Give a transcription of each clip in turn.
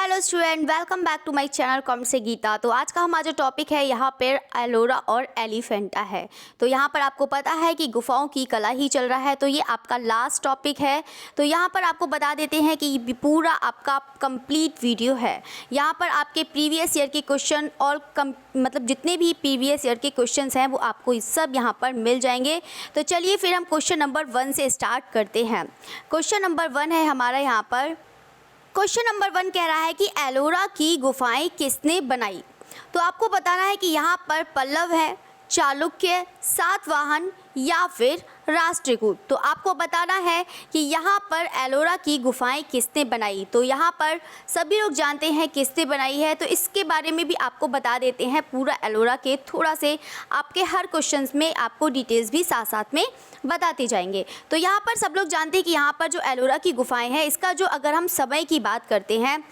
Hello student, welcome back to my channel कॉम से गीता। तो आज का हमारा जो टॉपिक है यहाँ पर एलोरा और एलिफेंटा है। तो यहाँ पर आपको पता है कि गुफाओं की कला ही चल रहा है, तो ये आपका लास्ट टॉपिक है। तो यहाँ पर आपको बता देते हैं कि ये पूरा आपका कंप्लीट वीडियो है। यहाँ पर आपके प्रीवियस ईयर के क्वेश्चन और मतलब जितने भी प्रीवियस ईयर के क्वेश्चन हैं वो आपको सब यहाँ पर मिल जाएंगे। तो चलिए फिर हम क्वेश्चन नंबर 1 से स्टार्ट करते हैं। क्वेश्चन नंबर 1 है हमारा यहाँ पर। क्वेश्चन नंबर 1 कह रहा है कि एलोरा की गुफाएं किसने बनाई। तो आपको बताना है कि यहाँ पर पल्लव है, चालुक्य, सातवाहन या फिर राष्ट्रकूट। तो आपको बताना है कि यहाँ पर एलोरा की गुफाएं किसने बनाई। तो यहाँ पर सभी लोग जानते हैं किसने बनाई है, तो इसके बारे में भी आपको बता देते हैं पूरा एलोरा के थोड़ा से आपके हर क्वेश्चंस में आपको डिटेल्स भी साथ साथ में बताते जाएंगे। तो यहाँ पर सब लोग जानते हैं कि यहाँ पर जो एलोरा की गुफाएं हैं, इसका जो अगर हम समय की बात करते हैं,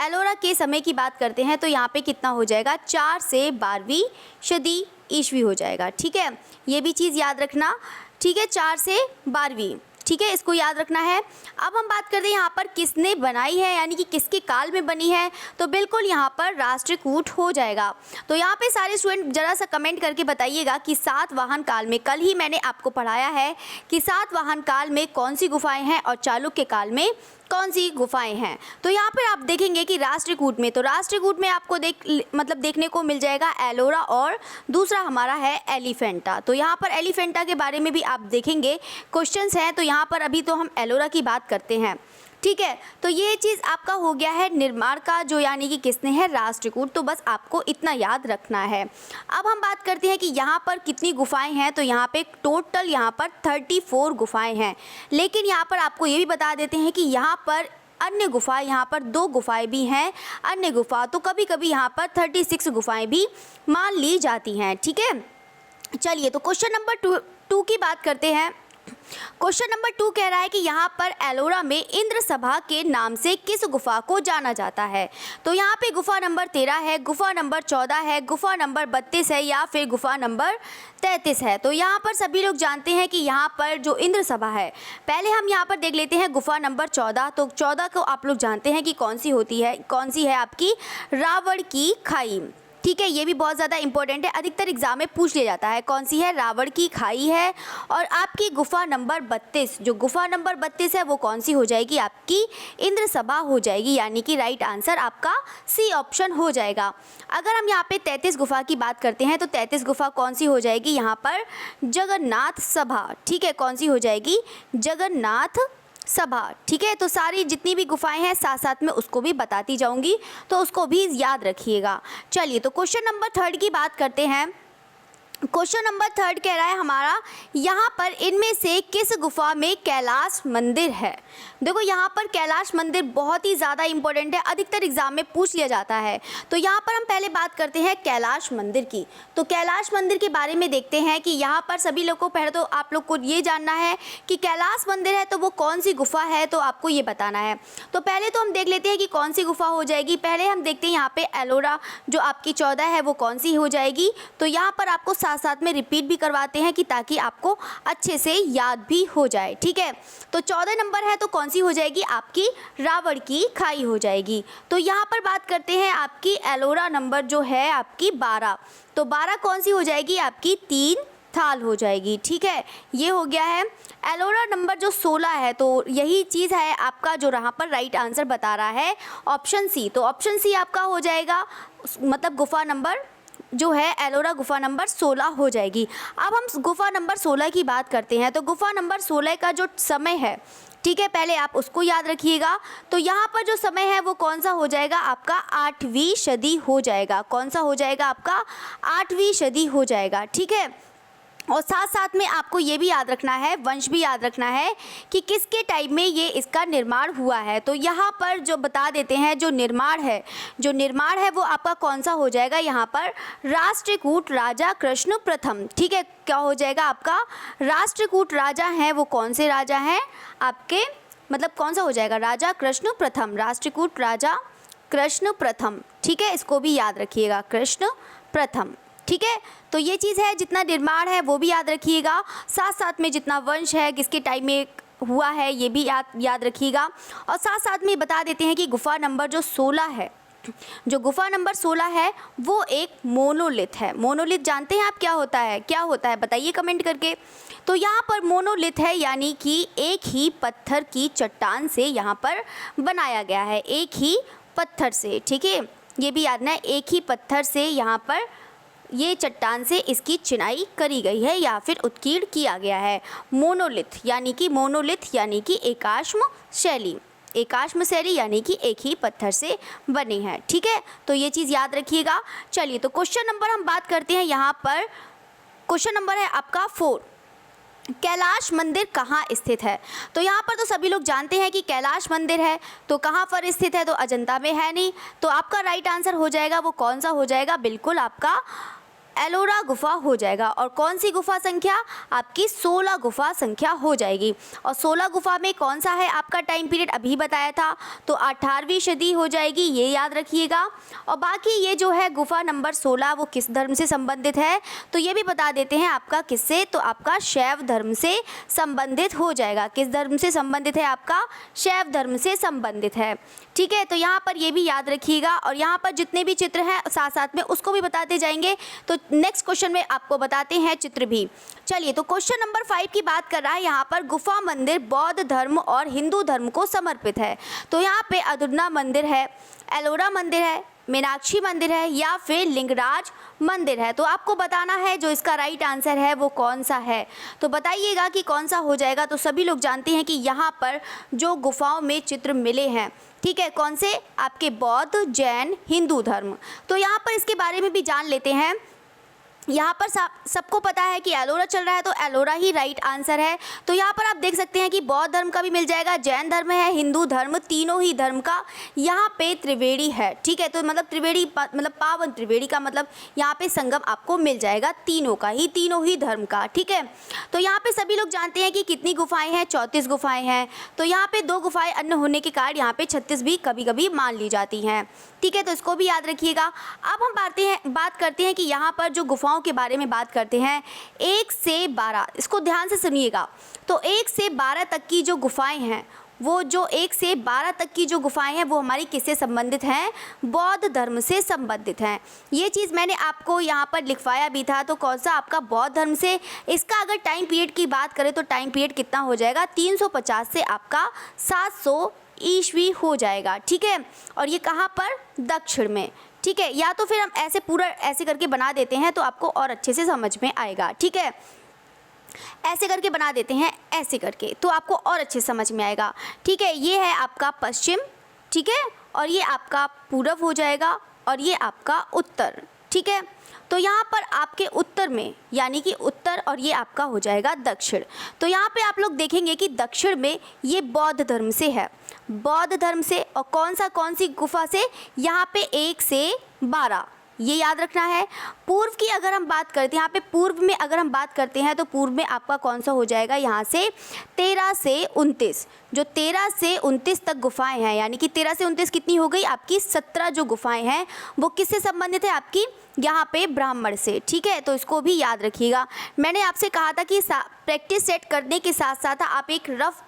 एलोरा के समय की बात करते हैं, तो यहाँ पे कितना हो जाएगा, 4 से 12वीं सदी ईस्वी हो जाएगा। ठीक है, ये भी चीज़ याद रखना। ठीक है, 4 से 12वीं, ठीक है, इसको याद रखना है। अब हम बात करते हैं यहाँ पर किसने बनाई है, यानी कि किसके काल में बनी है। तो बिल्कुल यहाँ पर राष्ट्रकूट हो जाएगा। तो यहाँ पे सारे स्टूडेंट ज़रा सा कमेंट करके बताइएगा कि सातवाहन काल में, कल ही मैंने आपको पढ़ाया है कि सातवाहन काल में कौन सी गुफाएं हैं और चालुक्य काल में कौन सी गुफाएं हैं। तो यहाँ पर आप देखेंगे कि राष्ट्रकूट में, तो राष्ट्रकूट में आपको देखने को मिल जाएगा एलोरा और दूसरा हमारा है एलिफेंटा। तो यहाँ पर एलिफेंटा के बारे में भी आप देखेंगे क्वेश्चंस हैं। तो यहाँ पर अभी तो हम एलोरा की बात करते हैं। ठीक है, तो ये चीज़ आपका हो गया है निर्माण का, जो यानी कि किसने है, राष्ट्रकूट। तो बस आपको इतना याद रखना है। अब हम बात करते हैं कि यहाँ पर कितनी गुफाएं हैं। तो यहाँ पे टोटल यहाँ पर 34 गुफाएं हैं। लेकिन यहाँ पर आपको ये भी बता देते हैं कि यहाँ पर अन्य गुफा, यहाँ पर 2 गुफाएं भी हैं अन्य गुफा। तो कभी कभी यहाँ पर 36 गुफाएं भी मान ली जाती हैं। ठीक है, चलिए तो क्वेश्चन नंबर 2 की बात करते हैं। क्वेश्चन नंबर 2 कह रहा है कि यहाँ पर एलोरा में इंद्र सभा के नाम से किस गुफा को जाना जाता है। तो यहाँ पे गुफा नंबर 13 है, गुफा नंबर 14 है, गुफा नंबर 32 है या फिर गुफा नंबर 33 है। तो यहाँ पर सभी लोग जानते हैं कि यहाँ पर जो इंद्र सभा है, पहले हम यहाँ पर देख लेते हैं गुफा नंबर 14। तो 14 को आप लोग जानते हैं कि कौन सी होती है, कौन सी है आपकी, रावण की खाई। ठीक है, ये भी बहुत ज़्यादा इंपॉर्टेंट है, अधिकतर एग्जाम में पूछ लिया जाता है। कौन सी है, रावण की खाई है। और आपकी गुफा नंबर 32, जो गुफा नंबर 32 है वो कौन सी हो जाएगी, आपकी इंद्र सभा हो जाएगी, यानी कि राइट आंसर आपका सी ऑप्शन हो जाएगा। अगर हम यहाँ पे 33 गुफा की बात करते हैं, तो 33 गुफा कौन सी हो जाएगी, यहाँ पर जगन्नाथ सभा। ठीक है, कौन सी हो जाएगी, जगन्नाथ सभा। ठीक है, तो सारी जितनी भी गुफाएं हैं साथ साथ में उसको भी बताती जाऊंगी, तो उसको भी याद रखिएगा। चलिए तो क्वेश्चन नंबर 3 की बात करते हैं। क्वेश्चन नंबर 3 कह रहा है हमारा, यहाँ पर इनमें से किस गुफा में कैलाश मंदिर है। देखो यहाँ पर कैलाश मंदिर बहुत ही ज़्यादा इंपॉर्टेंट है, अधिकतर एग्जाम में पूछ लिया जाता है। तो यहाँ पर हम पहले बात करते हैं कैलाश मंदिर की। तो कैलाश मंदिर के बारे में देखते हैं कि यहाँ पर सभी लोग को, पहले तो आप लोग को ये जानना है कि कैलाश मंदिर है तो वो कौन सी गुफा है, तो आपको ये बताना है। तो पहले तो हम देख लेते हैं कि कौन सी गुफा हो जाएगी। पहले हम देखते हैं यहाँ पे एलोरा जो आपकी 14 है वो कौन सी हो जाएगी। तो यहाँ पर आपको साथ साथ में रिपीट भी करवाते हैं कि ताकि आपको अच्छे से याद भी हो जाए। ठीक है, तो 14 नंबर है तो कौन सी हो जाएगी, आपकी रावण की खाई हो जाएगी। तो यहाँ पर बात करते हैं आपकी एलोरा नंबर जो है आपकी 12। तो 12 कौन सी हो जाएगी, आपकी 3 थाल हो जाएगी। ठीक है, ये हो गया है। एलोरा नंबर जो 16 है, तो यही चीज़ है आपका जो यहाँ पर राइट आंसर बता रहा है ऑप्शन सी। तो ऑप्शन सी आपका हो जाएगा, मतलब गुफा नंबर जो है एलोरा गुफा नंबर 16 हो जाएगी। अब हम गुफा नंबर 16 की बात करते हैं। तो गुफा नंबर 16 का जो समय है, ठीक है, पहले आप उसको याद रखिएगा। तो यहाँ पर जो समय है वो कौन सा हो जाएगा, आपका 8वीं सदी हो जाएगा। कौन सा हो जाएगा, आपका 8वीं सदी हो जाएगा। ठीक है, और साथ साथ में आपको ये भी याद रखना है, वंश भी याद रखना है कि किसके टाइम में ये इसका निर्माण हुआ है। तो यहाँ पर जो बता देते हैं, जो निर्माण है वो आपका कौन सा हो जाएगा, यहाँ पर राष्ट्रकूट राजा कृष्ण प्रथम। ठीक है, क्या हो जाएगा आपका, राष्ट्रकूट राजा हैं वो कौन से राजा हैं आपके, मतलब कौन सा हो जाएगा, राजा कृष्ण प्रथम, राष्ट्रकूट राजा कृष्ण प्रथम। ठीक है, इसको भी याद रखिएगा, कृष्ण प्रथम। ठीक है, तो ये चीज़ है, जितना निर्माण है वो भी याद रखिएगा, साथ साथ में जितना वंश है, किसके टाइम में हुआ है, ये भी याद रखिएगा। और साथ साथ में बता देते हैं कि गुफा नंबर जो 16 है, जो गुफा नंबर 16 है वो एक मोनोलिथ है। मोनोलिथ जानते हैं आप क्या होता है? क्या होता है बताइए कमेंट करके। तो यहाँ पर मोनोलिथ है यानी कि एक ही पत्थर की चट्टान से यहाँ पर बनाया गया है, एक ही पत्थर से, ठीक है, ये भी याद ना, एक ही पत्थर से यहाँ पर ये चट्टान से इसकी चिनाई करी गई है या फिर उत्कीर्ण किया गया है। मोनोलिथ यानी कि एकाश्म शैली, एकाश्म शैली यानी कि एक ही पत्थर से बनी है, ठीक है, तो ये चीज़ याद रखिएगा। चलिए तो क्वेश्चन नंबर हम बात करते हैं यहाँ पर। क्वेश्चन नंबर है आपका 4, कैलाश मंदिर कहाँ स्थित है? तो यहाँ पर तो सभी लोग जानते हैं कि कैलाश मंदिर है, तो कहाँ पर स्थित है? तो अजंता में है नहीं, तो आपका राइट आंसर हो जाएगा वो कौन सा हो जाएगा? बिल्कुल आपका एलोरा गुफा हो जाएगा। और कौन सी गुफा संख्या? आपकी 16 गुफा संख्या हो जाएगी। और 16 गुफा में कौन सा है आपका टाइम पीरियड अभी बताया था, तो 18वीं सदी हो जाएगी, ये याद रखिएगा। और बाकी ये जो है गुफा नंबर 16 वो किस धर्म से संबंधित है, तो ये भी बता देते हैं आपका किससे, तो आपका शैव धर्म से संबंधित हो जाएगा। किस धर्म से संबंधित है? आपका शैव धर्म से संबंधित है, ठीक है, तो यहाँ पर ये भी याद रखिएगा। और यहाँ पर जितने भी चित्र हैं साथ साथ में उसको भी बताते जाएंगे, तो नेक्स्ट क्वेश्चन में आपको बताते हैं चित्र भी। चलिए तो क्वेश्चन नंबर 5 की बात कर रहा है यहाँ पर, गुफा मंदिर बौद्ध धर्म और हिंदू धर्म को समर्पित है। तो यहाँ पे अधुना मंदिर है, एलोरा मंदिर है, मीनाक्षी मंदिर है या फिर लिंगराज मंदिर है। तो आपको बताना है जो इसका राइट आंसर है वो कौन सा है, तो बताइएगा कि कौन सा हो जाएगा। तो सभी लोग जानते हैं कि यहाँ पर जो गुफाओं में चित्र मिले हैं, ठीक है, कौन से? आपके बौद्ध, जैन, हिंदू धर्म। तो यहाँ पर इसके बारे में भी जान लेते हैं। यहाँ पर सबको पता है कि एलोरा चल रहा है, तो एलोरा ही राइट आंसर है। तो यहाँ पर आप देख सकते हैं कि बौद्ध धर्म का भी मिल जाएगा, जैन धर्म है, हिंदू धर्म, तीनों ही धर्म का यहाँ पे त्रिवेणी है, ठीक है, तो मतलब त्रिवेणी मतलब पावन त्रिवेणी का मतलब यहाँ पे संगम आपको मिल जाएगा तीनों का ही, तीनों ही धर्म का, ठीक है। तो यहाँ पे सभी लोग जानते हैं कि कितनी गुफाएँ हैं, 34 गुफाएँ हैं। तो यहाँ पे 2 गुफाएँ अन्य होने के कारण यहाँ पे 36 भी कभी कभी मान ली जाती हैं, ठीक है, तो इसको भी याद रखिएगा। अब हम बात करते हैं कि यहाँ पर जो गुफाओं के बारे में बात करते हैं 1 से 12, इसको ध्यान से सुनिएगा। तो 1 से 12 तक की जो गुफाएं हैं, वो जो 1 से 12 तक की जो गुफाएं हैं वो हमारी किससे संबंधित हैं? बौद्ध धर्म से संबंधित हैं। ये चीज़ मैंने आपको यहाँ पर लिखवाया भी था, तो कौन सा? आपका बौद्ध धर्म से। इसका अगर टाइम पीरियड की बात करें तो टाइम पीरियड कितना हो जाएगा? 350 से आपका 700 ईस्वी हो जाएगा, ठीक है। और ये कहाँ पर? दक्षिण में, ठीक है। या तो फिर हम ऐसे पूरा ऐसे करके बना देते हैं तो आपको और अच्छे से समझ में आएगा, ठीक है, ऐसे करके बना देते हैं, ऐसे करके तो आपको और अच्छे समझ में आएगा, ठीक है। ये है आपका पश्चिम, ठीक है, और ये आपका पूरब हो जाएगा और ये आपका उत्तर, ठीक है। तो यहाँ पर आपके उत्तर में यानी कि उत्तर और ये आपका हो जाएगा दक्षिण। तो यहाँ पे आप लोग देखेंगे कि दक्षिण में ये बौद्ध धर्म से है, बौद्ध धर्म से। और कौन सी गुफा से? यहाँ पे 1 से 12, ये याद रखना है। पूर्व की अगर हम बात करते हैं, यहाँ पे पूर्व में अगर हम बात करते हैं तो पूर्व में आपका कौन सा हो जाएगा? यहाँ से 13 से 29, जो 13 से 29 तक गुफाएं हैं, यानी कि 13 से 29 कितनी हो गई? आपकी 17 जो गुफाएं हैं वो किससे संबंधित है? आपकी यहाँ पे ब्राह्मण से, ठीक है, तो इसको भी याद रखिएगा। मैंने आपसे कहा था कि प्रैक्टिस सेट करने के साथ साथ आप एक रफ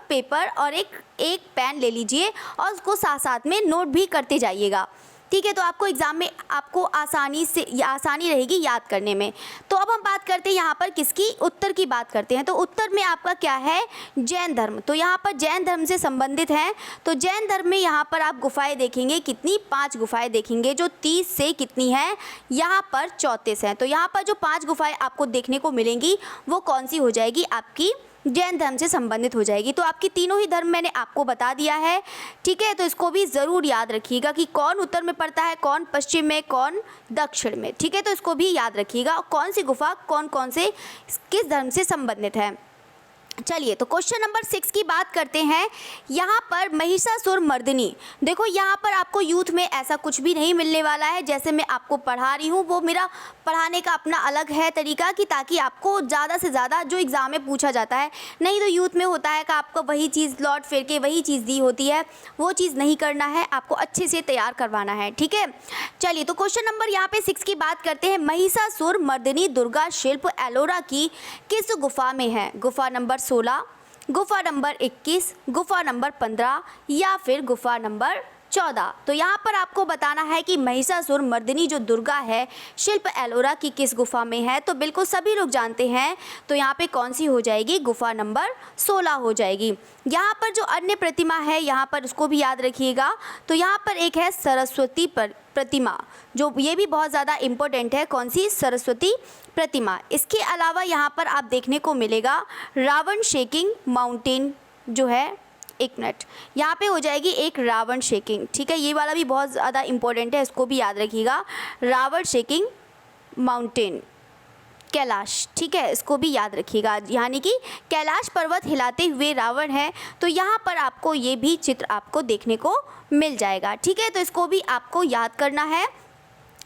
पेपर और एक पेन ले लीजिए और उसको साथ साथ में नोट भी करते जाइएगा, ठीक है, तो आपको एग्ज़ाम में आपको आसानी रहेगी याद करने में। तो अब हम बात करते हैं यहाँ पर किसकी? उत्तर की बात करते हैं। तो उत्तर में आपका क्या है? जैन धर्म। तो यहाँ पर जैन धर्म से संबंधित हैं। तो जैन धर्म में यहाँ पर आप गुफाएं देखेंगे, कितनी? 5 गुफाएं देखेंगे, जो 30 से कितनी है? यहाँ पर 34 हैं। तो यहाँ पर जो 5 गुफाएं आपको देखने को मिलेंगी वो कौन सी हो जाएगी? आपकी जैन धर्म से संबंधित हो जाएगी। तो आपकी तीनों ही धर्म मैंने आपको बता दिया है, ठीक है, तो इसको भी ज़रूर याद रखिएगा कि कौन उत्तर में पड़ता है, कौन पश्चिम में, कौन दक्षिण में, ठीक है, तो इसको भी याद रखिएगा। कौन सी गुफा कौन से किस धर्म से संबंधित है। चलिए तो क्वेश्चन नंबर 6 की बात करते हैं। यहाँ पर महिषासुर मर्दिनी, देखो यहाँ पर आपको यूथ में ऐसा कुछ भी नहीं मिलने वाला है। जैसे मैं आपको पढ़ा रही हूँ वो मेरा पढ़ाने का अपना अलग है तरीका, कि ताकि आपको ज़्यादा से ज़्यादा जो एग्ज़ाम में पूछा जाता है, नहीं तो यूथ में होता है कि आपको वही चीज़ लौट फिर के वही चीज़ दी होती है, वो चीज़ नहीं करना है, आपको अच्छे से तैयार करवाना है, ठीक है। चलिए तो क्वेश्चन नंबर यहाँ पे 6 की बात करते हैं। महिषासुर मर्दिनी दुर्गा शिल्प एलोरा की किस गुफा में है? गुफा नंबर 16, गुफा नंबर 21, गुफा नंबर 15 या फिर गुफा नंबर 14। तो यहाँ पर आपको बताना है कि महिषासुर मर्दिनी जो दुर्गा है शिल्प एलोरा की किस गुफा में है। तो बिल्कुल सभी लोग जानते हैं, तो यहाँ पे कौन सी हो जाएगी? गुफा नंबर 16 हो जाएगी। यहाँ पर जो अन्य प्रतिमा है यहाँ पर उसको भी याद रखिएगा। तो यहाँ पर एक है सरस्वती प्रतिमा, जो ये भी बहुत ज़्यादा इम्पोर्टेंट है। कौन सी? सरस्वती प्रतिमा। इसके अलावा यहाँ पर आप देखने को मिलेगा रावण शेकिंग माउंटेन जो है, एक मिनट, यहाँ पे हो जाएगी एक रावण शेकिंग, ठीक है। ये वाला भी बहुत ज़्यादा इम्पोर्टेंट है, इसको भी याद रखिएगा। रावण शेकिंग माउंटेन कैलाश, ठीक है, इसको भी याद रखिएगा, यानी कि कैलाश पर्वत हिलाते हुए रावण है। तो यहाँ पर आपको ये भी चित्र आपको देखने को मिल जाएगा, ठीक है। तो इसको भी आपको याद करना है।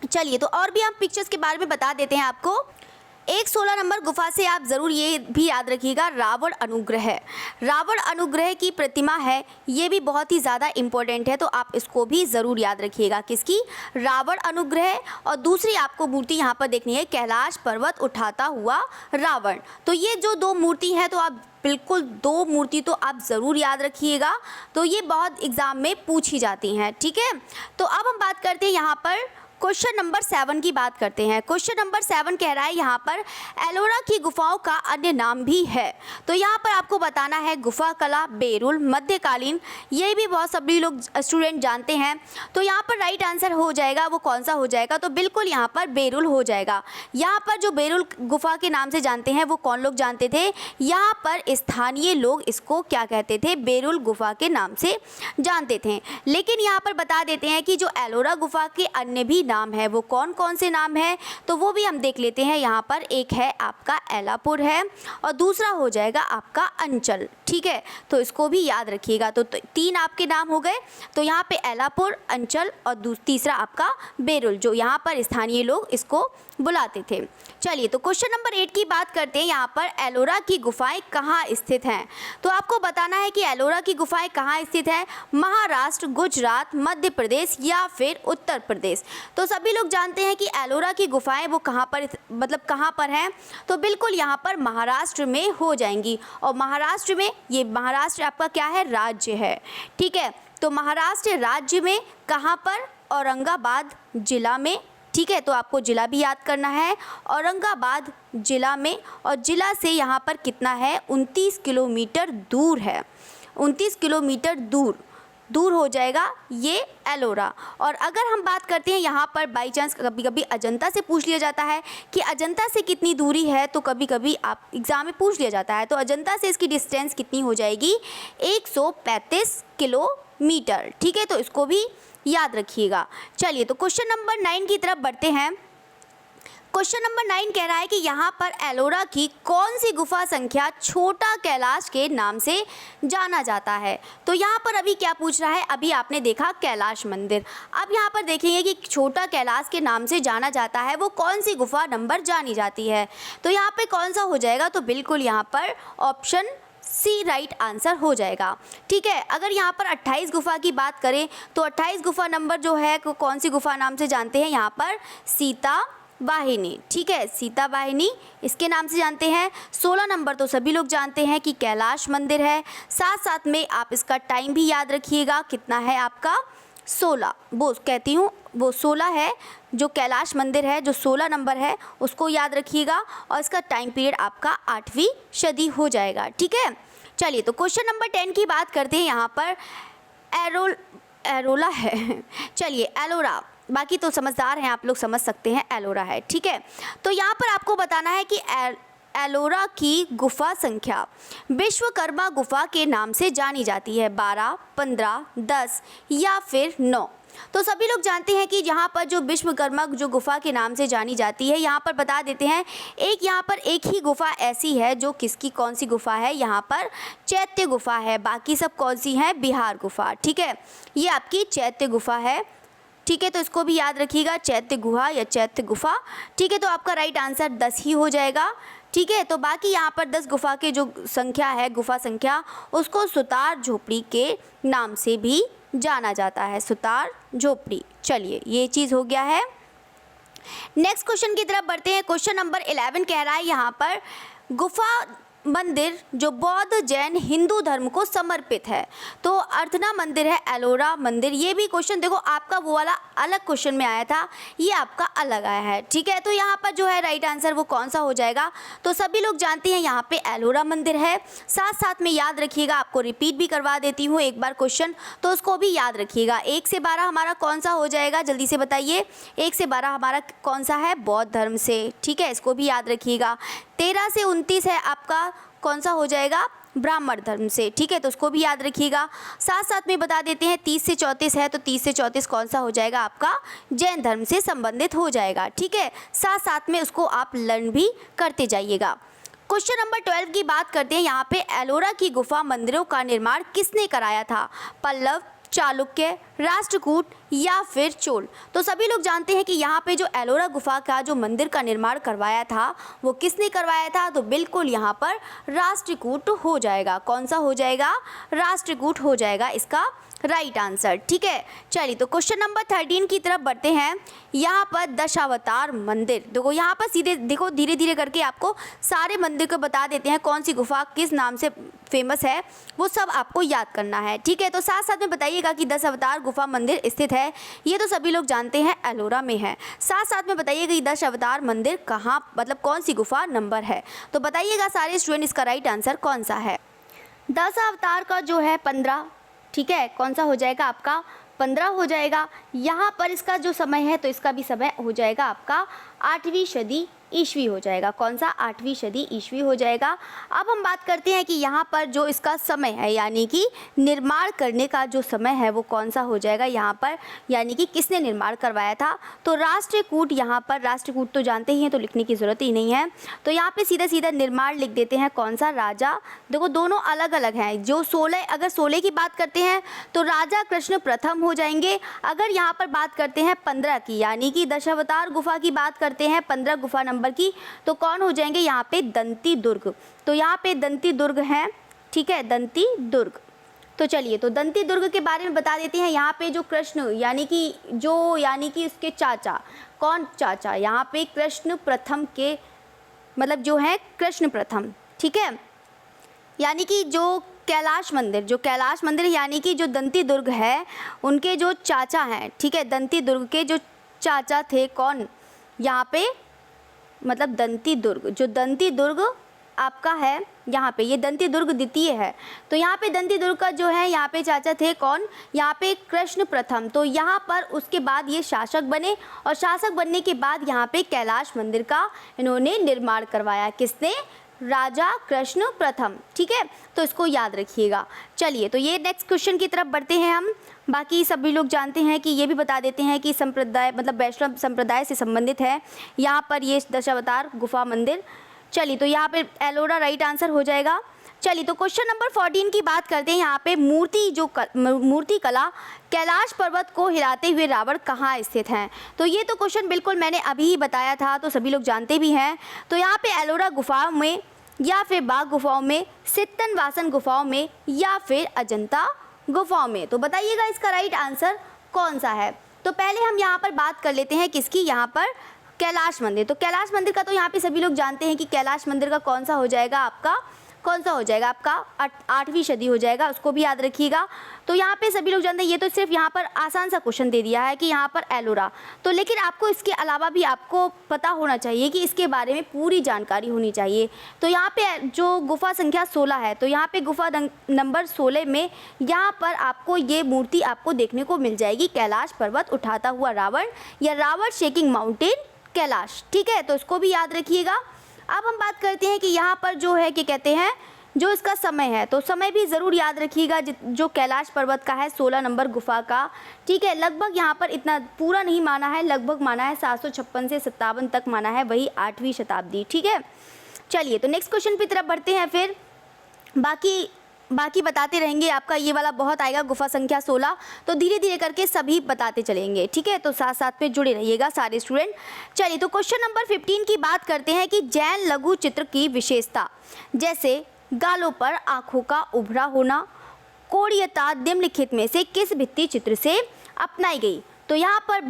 चलिए तो और भी हम पिक्चर्स के बारे में बता देते हैं आपको। एक 16 नंबर गुफा से आप ज़रूर ये भी याद रखिएगा, रावण अनुग्रह। रावण अनुग्रह की प्रतिमा है, ये भी बहुत ही ज़्यादा इम्पोर्टेंट है, तो आप इसको भी ज़रूर याद रखिएगा। किसकी? रावण अनुग्रह। और दूसरी आपको मूर्ति यहाँ पर देखनी है, कैलाश पर्वत उठाता हुआ रावण। तो ये जो दो मूर्ति हैं, तो आप बिल्कुल दो मूर्ति तो आप ज़रूर याद रखिएगा, तो ये बहुत एग्ज़ाम में पूछी जाती हैं, ठीक है। तो अब हम बात करते हैं यहाँ पर क्वेश्चन नंबर 7 की बात करते हैं। क्वेश्चन नंबर 7 कह रहा है यहाँ पर एलोरा की गुफाओं का अन्य नाम भी है। तो यहाँ पर आपको बताना है गुफा कला, बेरुल, मध्यकालीन, ये भी बहुत सभी लोग स्टूडेंट जानते हैं। तो यहाँ पर राइट आंसर हो जाएगा, वो कौन सा हो जाएगा? तो बिल्कुल यहाँ पर बेरुल हो जाएगा। यहाँ पर जो बेरुल गुफा के नाम से जानते हैं वो कौन लोग जानते थे? यहाँ पर स्थानीय लोग इसको क्या कहते थे? बेरुल गुफा के नाम से जानते थे। लेकिन यहाँ पर बता देते हैं कि जो एलोरा गुफा के अन्य भी नाम है वो कौन कौन से नाम है, तो वो भी हम देख लेते हैं। यहाँ पर एक है आपका एलापुर है और दूसरा हो जाएगा आपका अंचल, ठीक है। तो इसको भी याद रखिएगा। तो 3 आपके नाम हो गए। तो यहाँ पे एलापुर, अंचल और तीसरा आपका बेरुल, जो यहाँ पर स्थानीय लोग इसको बुलाते थे। चलिए तो क्वेश्चन नंबर 8 की बात करते हैं। यहाँ पर एलोरा की गुफाएं कहाँ स्थित हैं? तो आपको बताना है कि एलोरा की गुफाएं कहाँ स्थित हैं। महाराष्ट्र, गुजरात, मध्य प्रदेश या फिर उत्तर प्रदेश। तो सभी लोग जानते हैं कि एलोरा की गुफाएं वो कहाँ पर, मतलब कहाँ पर हैं? तो बिल्कुल यहाँ पर महाराष्ट्र में हो जाएंगी। और महाराष्ट्र में, ये महाराष्ट्र आपका क्या है? राज्य है, ठीक है। तो महाराष्ट्र राज्य में कहाँ पर? औरंगाबाद जिला में, ठीक है। तो आपको जिला भी याद करना है, औरंगाबाद जिला में। और जिला से यहाँ पर कितना है? 29 किलोमीटर दूर है। 29 किलोमीटर दूर हो जाएगा ये एलोरा। और अगर हम बात करते हैं यहाँ पर बाई चांस कभी कभी अजंता से पूछ लिया जाता है कि अजंता से कितनी दूरी है, तो कभी कभी आप एग्ज़ाम में पूछ लिया जाता है। तो अजंता से इसकी डिस्टेंस कितनी हो जाएगी? 135 किलोमीटर, ठीक है। तो इसको भी याद रखिएगा। चलिए तो क्वेश्चन नंबर 9 की तरफ बढ़ते हैं। क्वेश्चन नंबर 9 कह रहा है कि यहाँ पर एलोरा की कौन सी गुफा संख्या छोटा कैलाश के नाम से जाना जाता है? तो यहाँ पर अभी क्या पूछ रहा है? अभी आपने देखा कैलाश मंदिर, अब यहाँ पर देखेंगे कि छोटा कैलाश के नाम से जाना जाता है वो कौन सी गुफा नंबर जानी जाती है। तो यहाँ पे कौन सा हो जाएगा? तो बिल्कुल यहाँ पर ऑप्शन सी राइट आंसर हो जाएगा, ठीक है। अगर यहाँ पर 28 गुफा की बात करें तो 28 गुफा नंबर जो है कौन सी गुफा नाम से जानते हैं? यहाँ पर सीता वाहिनी, ठीक है, सीता वाहिनी इसके नाम से जानते हैं। 16 नंबर तो सभी लोग जानते हैं कि कैलाश मंदिर है। साथ साथ में आप इसका टाइम भी याद रखिएगा, कितना है आपका? 16, वो कहती हूँ वो 16 है। जो कैलाश मंदिर है जो 16 नंबर है उसको याद रखिएगा, और इसका टाइम पीरियड आपका 8वीं सदी हो जाएगा, ठीक है। चलिए तो क्वेश्चन नंबर 10 की बात करते हैं। यहाँ पर एरोला है चलिए एलोरा, बाकी तो समझदार हैं आप लोग, समझ सकते हैं एलोरा है, ठीक है। तो यहाँ पर आपको बताना है कि एलोरा की गुफा संख्या विश्वकर्मा गुफा के नाम से जानी जाती है, 12, 15, 10 या फिर 9। तो सभी लोग जानते हैं कि यहाँ पर जो विश्वकर्मा जो गुफा के नाम से जानी जाती है, यहाँ पर बता देते हैं यहाँ पर एक ही गुफा ऐसी है जो किसकी कौन सी गुफा है, यहाँ पर चैत्य गुफा है। बाकी सब कौन सी हैं, बिहार गुफा। ठीक है, ये आपकी चैत्य गुफा है। ठीक है, तो इसको भी याद रखिएगा, चैत्य गुहा या चैत्य गुफा। ठीक है, तो आपका राइट आंसर 10 ही हो जाएगा। ठीक है, तो बाकी यहाँ पर 10 गुफा के जो संख्या है, गुफा संख्या, उसको सुतार झोपड़ी के नाम से भी जाना जाता है, सुतार झोपड़ी। चलिए, ये चीज़ हो गया है। नेक्स्ट क्वेश्चन की तरफ बढ़ते हैं। क्वेश्चन नंबर 11 कह रहा है यहाँ पर गुफा मंदिर जो बौद्ध जैन हिंदू धर्म को समर्पित है। तो अर्थना मंदिर है, एलोरा मंदिर। ये भी क्वेश्चन देखो आपका वो वाला अलग क्वेश्चन में आया था, ये आपका अलग आया है। ठीक है, तो यहाँ पर जो है राइट आंसर वो कौन सा हो जाएगा, तो सभी लोग जानते हैं यहाँ पे एलोरा मंदिर है। साथ साथ में याद रखिएगा, आपको रिपीट भी करवा देती हूँ एक बार क्वेश्चन, तो उसको भी याद रखिएगा। 1 से 12 हमारा कौन सा हो जाएगा, जल्दी से बताइए। 1 से 12 हमारा कौन सा है, बौद्ध धर्म से। ठीक है, इसको भी याद रखिएगा। 13 से 29 है आपका कौन सा हो जाएगा, ब्राह्मण धर्म से। ठीक है, तो उसको भी याद रखिएगा। साथ साथ में बता देते हैं 30 से 34 है, तो 30 से 34 कौन सा हो जाएगा, आपका जैन धर्म से संबंधित हो जाएगा। ठीक है, साथ साथ में उसको आप लर्न भी करते जाइएगा। क्वेश्चन नंबर 12 की बात करते हैं। यहाँ पे एलोरा की गुफा मंदिरों का निर्माण किसने कराया था, पल्लव, चालुक्य, राष्ट्रकूट या फिर चोल। तो सभी लोग जानते हैं कि यहाँ पे जो एलोरा गुफा का जो मंदिर का निर्माण करवाया था वो किसने करवाया था, तो बिल्कुल यहाँ पर राष्ट्रकूट हो जाएगा। कौन सा हो जाएगा, राष्ट्रकूट हो जाएगा इसका राइट आंसर। ठीक है, चलिए तो क्वेश्चन नंबर 13 की तरफ बढ़ते हैं। यहाँ पर दशावतार मंदिर, देखो यहाँ पर सीधे देखो धीरे धीरे करके आपको सारे मंदिर को बता देते हैं कौन सी गुफा किस नाम से फेमस है, वो सब आपको याद करना है। ठीक है, तो साथ साथ में बताइएगा कि दशावतार गुफा मंदिर स्थित है, ये तो सभी लोग जानते हैं एलोरा में है। साथ साथ में बताइएगा कि दशावतार मंदिर कहाँ, मतलब कौन सी गुफा नंबर है, तो बताइएगा सारे स्टूडेंट इसका राइट आंसर कौन सा है। दशावतार का जो है 15। ठीक है, कौन सा हो जाएगा आपका 15 हो जाएगा। यहाँ पर इसका जो समय है तो इसका भी समय हो जाएगा आपका 8वीं सदी ईस्वी हो जाएगा। कौन सा, 8वीं सदी ईस्वी हो जाएगा। अब हम बात करते हैं कि यहाँ पर जो इसका समय है, यानी कि निर्माण करने का जो समय है वो कौन सा हो जाएगा यहाँ पर, यानी कि किसने निर्माण करवाया था, तो राष्ट्रकूट। यहाँ पर राष्ट्रकूट तो जानते ही हैं, तो लिखने की ज़रूरत ही नहीं है, तो यहाँ पे सीधा सीधा निर्माण लिख देते हैं। कौन सा, राजा। देखो दोनों अलग अलग हैं। जो 16, अगर 16 की बात करते हैं तो राजा कृष्ण प्रथम हो जाएंगे। अगर यहाँ पर बात करते हैं 15 की, यानी कि दशावतार गुफा की बात करते हैं 15 गुफा नंबर की, तो कौन हो जाएंगे यहाँ पे, दंती दुर्ग। तो यहाँ पे दंती दुर्ग हैं। ठीक है, दंती दुर्ग। तो चलिए, तो दंती दुर्ग के बारे में बता देते हैं। यहाँ पे जो कृष्ण यानी कि उसके चाचा, कौन चाचा, यहाँ पे कृष्ण प्रथम के, मतलब जो है कृष्ण प्रथम। ठीक है, यानी कि जो कैलाश मंदिर यानी कि जो दंती दुर्ग है उनके जो चाचा हैं। ठीक है, दंती दुर्ग के जो चाचा थे कौन, यहाँ पे मतलब दंती दुर्ग, जो दंती दुर्ग आपका है यहाँ पे, ये दंती दुर्ग द्वितीय है। तो यहाँ पे दंती दुर्ग का जो है यहाँ पे चाचा थे कौन, यहाँ पे कृष्ण प्रथम। तो यहाँ पर उसके बाद ये शासक बने, और शासक बनने के बाद यहाँ पे कैलाश मंदिर का इन्होंने निर्माण करवाया। किसने, राजा कृष्ण प्रथम। ठीक है, तो इसको याद रखिएगा। चलिए, तो ये नेक्स्ट क्वेश्चन की तरफ बढ़ते हैं हम। बाकी सभी लोग जानते हैं कि ये भी बता देते हैं कि संप्रदाय, मतलब वैष्णव संप्रदाय से संबंधित है यहाँ पर ये दशावतार गुफा मंदिर। चलिए, तो यहाँ पे एलोरा राइट आंसर हो जाएगा। चलिए, तो क्वेश्चन नंबर 14 की बात करते हैं। यहाँ पे मूर्ति कला कैलाश पर्वत को हिलाते हुए रावण कहाँ स्थित हैं, तो ये तो क्वेश्चन बिल्कुल मैंने अभी ही बताया था, तो सभी लोग जानते भी हैं। तो यहाँ पे एलोरा गुफाओं में, या फिर बाघ गुफाओं में, सित्तन वासन गुफाओं में, या फिर अजंता गुफाओं में, तो बताइएगा इसका राइट आंसर कौन सा है। तो पहले हम यहाँ पर बात कर लेते हैं किसकी, यहाँ पर कैलाश मंदिर। तो कैलाश मंदिर का तो यहाँ पे सभी लोग जानते हैं कि कैलाश मंदिर का कौन सा हो जाएगा आपका, कौन सा हो जाएगा आपका 8वीं सदी हो जाएगा, उसको भी याद रखिएगा। तो यहाँ पे सभी लोग जानते हैं, ये तो सिर्फ यहाँ पर आसान सा क्वेश्चन दे दिया है कि यहाँ पर एलोरा, तो लेकिन आपको इसके अलावा भी आपको पता होना चाहिए कि इसके बारे में पूरी जानकारी होनी चाहिए। तो यहाँ पे जो गुफा संख्या 16 है, तो यहाँ पे गुफा नंबर 16 में यहाँ पर आपको ये मूर्ति आपको देखने को मिल जाएगी, कैलाश पर्वत उठाता हुआ रावण, या रावण शेकिंग माउंटेन कैलाश। ठीक है, तो इसको भी याद रखिएगा। अब हम बात करते हैं कि यहाँ पर जो है क्या कहते हैं, जो इसका समय है, तो समय भी ज़रूर याद रखिएगा जो कैलाश पर्वत का है 16 नंबर गुफा का, ठीक है। लगभग यहाँ पर इतना पूरा नहीं माना है, लगभग माना है 756 से 57 तक माना है, वही 8वीं शताब्दी, ठीक है। चलिए तो नेक्स्ट क्वेश्चन की तरफ बढ़ते हैं। फिर बाकी बताते रहेंगे, आपका ये वाला बहुत आएगा गुफा संख्या 16, तो धीरे धीरे करके सभी बताते चलेंगे, ठीक है। तो साथ साथ में जुड़े रहिएगा सारे स्टूडेंट। चलिए तो क्वेश्चन नंबर 15 की बात करते हैं कि जैन लघु चित्र की विशेषता, जैसे गालों पर आँखों का उभरा होना, कोणीयता निम्नलिखित में से किस भित्ति चित्र से अपनाई गई। तो यहाँ पर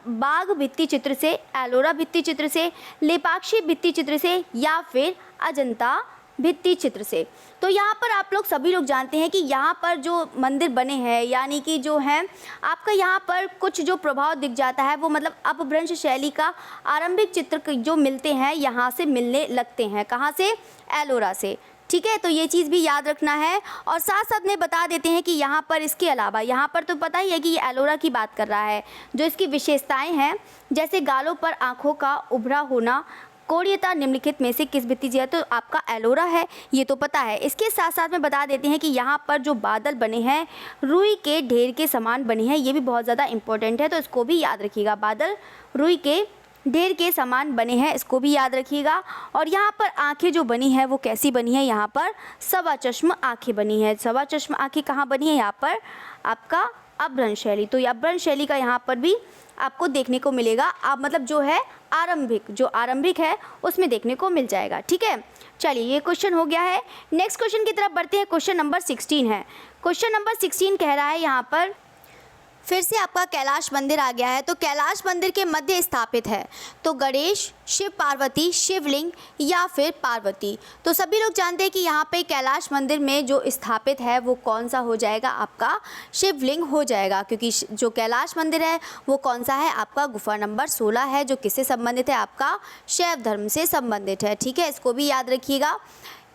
बाघ भित्ति चित्र से, एलोरा भित्ति चित्र से, लेपाक्षी भित्ति चित्र से, या फिर अजंता भित्ति चित्र से। तो यहाँ पर आप लोग सभी लोग जानते हैं कि यहाँ पर जो मंदिर बने हैं, यानी कि जो है आपका यहाँ पर कुछ जो प्रभाव दिख जाता है वो मतलब अपभ्रंश शैली का आरंभिक चित्र जो मिलते हैं यहाँ से मिलने लगते हैं। कहाँ से? एलोरा से, ठीक है। तो ये चीज़ भी याद रखना है। और साथ साथ में बता देते हैं कि यहाँ पर इसके अलावा यहाँ पर तो पता ही है कि ये एलोरा की बात कर रहा है। जो इसकी विशेषताएं हैं, जैसे गालों पर आँखों का उभरा होना, कोणीयता निम्नलिखित में से किस भित्ति चित्र, तो आपका एलोरा है, ये तो पता है। इसके साथ साथ में बता देते हैं कि यहाँ पर जो बादल बने हैं रुई के ढेर के समान बने हैं, ये भी बहुत ज़्यादा इंपॉर्टेंट है, तो इसको भी याद रखिएगा। बादल रुई के ढेर के समान बने हैं, इसको भी याद रखिएगा। और यहाँ पर आंखें जो बनी है वो कैसी बनी है, यहाँ पर सवा चश्म आंखें बनी है। सवा चश्म आंखें कहाँ बनी है? यहाँ पर आपका अपभ्रंश शैली। तो ये अपभ्रंश शैली का यहाँ पर भी आपको देखने को मिलेगा। आप मतलब जो है आरंभिक है उसमें देखने को मिल जाएगा, ठीक है। चलिए ये क्वेश्चन हो गया है। नेक्स्ट क्वेश्चन की तरफ बढ़ते हैं। क्वेश्चन नंबर 16 है। क्वेश्चन नंबर 16 कह रहा है यहाँ पर फिर से आपका कैलाश मंदिर आ गया है। तो कैलाश मंदिर के मध्य स्थापित है तो गणेश, शिव पार्वती, शिवलिंग या फिर पार्वती। तो सभी लोग जानते हैं कि यहाँ पे कैलाश मंदिर में जो स्थापित है वो कौन सा हो जाएगा? आपका शिवलिंग हो जाएगा, क्योंकि जो कैलाश मंदिर है वो कौन सा है? आपका गुफा नंबर 16 है, जो किससे संबंधित है? आपका शैव धर्म से संबंधित है, ठीक है। इसको भी याद रखिएगा,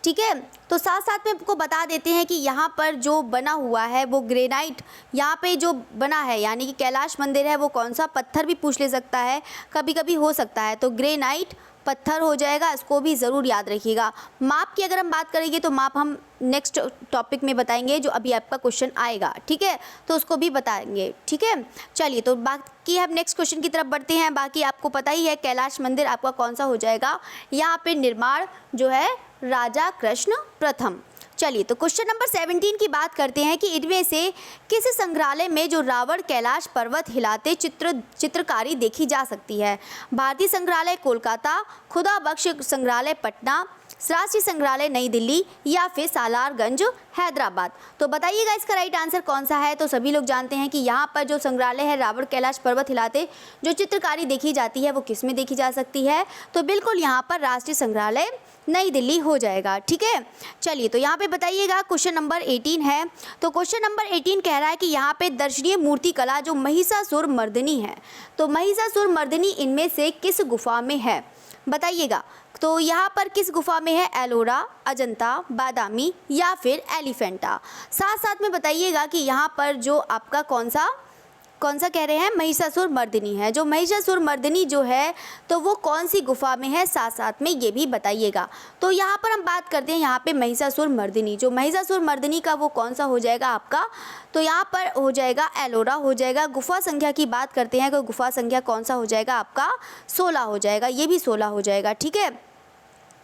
ठीक है। तो साथ साथ में आपको बता देते हैं कि यहाँ पर जो बना हुआ है वो ग्रेनाइट, यहाँ पे जो बना है यानी कि कैलाश मंदिर है वो कौन सा? पत्थर भी पूछ ले सकता है, कभी कभी हो सकता है, तो ग्रेनाइट पत्थर हो जाएगा, इसको भी ज़रूर याद रखिएगा। माप की अगर हम बात करेंगे तो माप हम नेक्स्ट टॉपिक में बताएंगे, जो अभी आपका क्वेश्चन आएगा, ठीक है, तो उसको भी बताएंगे, ठीक है। चलिए तो बाकी हम नेक्स्ट क्वेश्चन की तरफ बढ़ते हैं। बाकी आपको पता ही है कैलाश मंदिर आपका कौन सा हो जाएगा? यहाँ पे निर्माण जो है राजा कृष्ण प्रथम। चलिए तो क्वेश्चन नंबर 17 की बात करते हैं कि इनमें से किस संग्रहालय में जो रावण कैलाश पर्वत हिलाते चित्रकारी देखी जा सकती है? भारतीय संग्रहालय कोलकाता, खुदा बख्श संग्रहालय पटना, राष्ट्रीय संग्रहालय नई दिल्ली या फिर सालारगंज हैदराबाद। तो बताइएगा इसका राइट आंसर कौन सा है। तो सभी लोग जानते हैं कि यहाँ पर जो संग्रहालय है रावण कैलाश पर्वत हिलाते जो चित्रकारी देखी जाती है वो किस में देखी जा सकती है? तो बिल्कुल यहाँ पर राष्ट्रीय संग्रहालय नई दिल्ली हो जाएगा, ठीक है। चलिए तो यहाँ पे बताइएगा क्वेश्चन नंबर 18 है। तो क्वेश्चन नंबर 18 कह रहा है कि यहाँ पे दर्शनीय मूर्ति कला जो महिषासुर मर्दिनी है, तो महिषासुर मर्दिनी इनमें से किस गुफा में है? बताइएगा। तो यहाँ पर किस गुफा में है? एलोरा, अजंता, बादामी या फिर एलिफेंटा। साथ साथ में बताइएगा कि यहाँ पर जो आपका कौन सा कह रहे हैं? महिषासुर मर्दिनी है। जो महिषासुर मर्दिनी जो है तो वो कौन सी गुफा में है, साथ साथ में ये भी बताइएगा। तो यहाँ पर हम बात करते हैं यहाँ पे महिषासुर मर्दिनी, जो महिषासुर मर्दिनी का वो कौन सा हो जाएगा आपका? तो यहाँ पर हो जाएगा एलोरा हो जाएगा। गुफा संख्या की बात करते हैं तो गुफा संख्या कौन सा हो जाएगा आपका? 16 हो जाएगा, ये भी 16 हो जाएगा, ठीक है।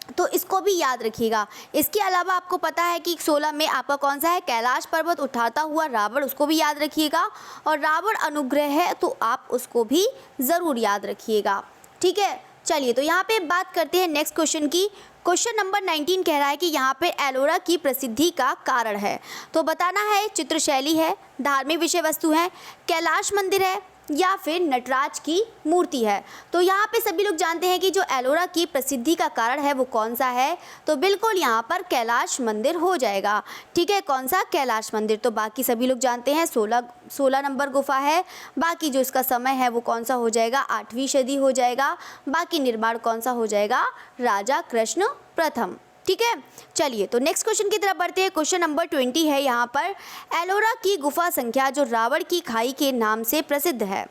तो इसको भी याद रखिएगा। इसके अलावा आपको पता है कि 16 में आपका कौन सा है? कैलाश पर्वत उठाता हुआ रावण, उसको भी याद रखिएगा। और रावण अनुग्रह है तो आप उसको भी ज़रूर याद रखिएगा, ठीक है। चलिए तो यहाँ पे बात करते हैं नेक्स्ट क्वेश्चन की। क्वेश्चन नंबर 19 कह रहा है कि यहाँ पे एलोरा की प्रसिद्धि का कारण है। तो बताना है चित्रशैली है, धार्मिक विषय वस्तु है, कैलाश मंदिर है या फिर नटराज की मूर्ति है। तो यहाँ पे सभी लोग जानते हैं कि जो एलोरा की प्रसिद्धि का कारण है वो कौन सा है? तो बिल्कुल यहाँ पर कैलाश मंदिर हो जाएगा, ठीक है। कौन सा? कैलाश मंदिर। तो बाकी सभी लोग जानते हैं 16 नंबर गुफा है। बाकी जो इसका समय है वो कौन सा हो जाएगा? 8वीं सदी हो जाएगा। बाकी निर्माण कौन सा हो जाएगा? राजा कृष्ण प्रथम, ठीक है। चलिए तो नेक्स्ट क्वेश्चन की तरफ बढ़ते हैं। क्वेश्चन नंबर 20 है यहाँ पर एलोरा की गुफा संख्या जो रावण की खाई के नाम से प्रसिद्ध है।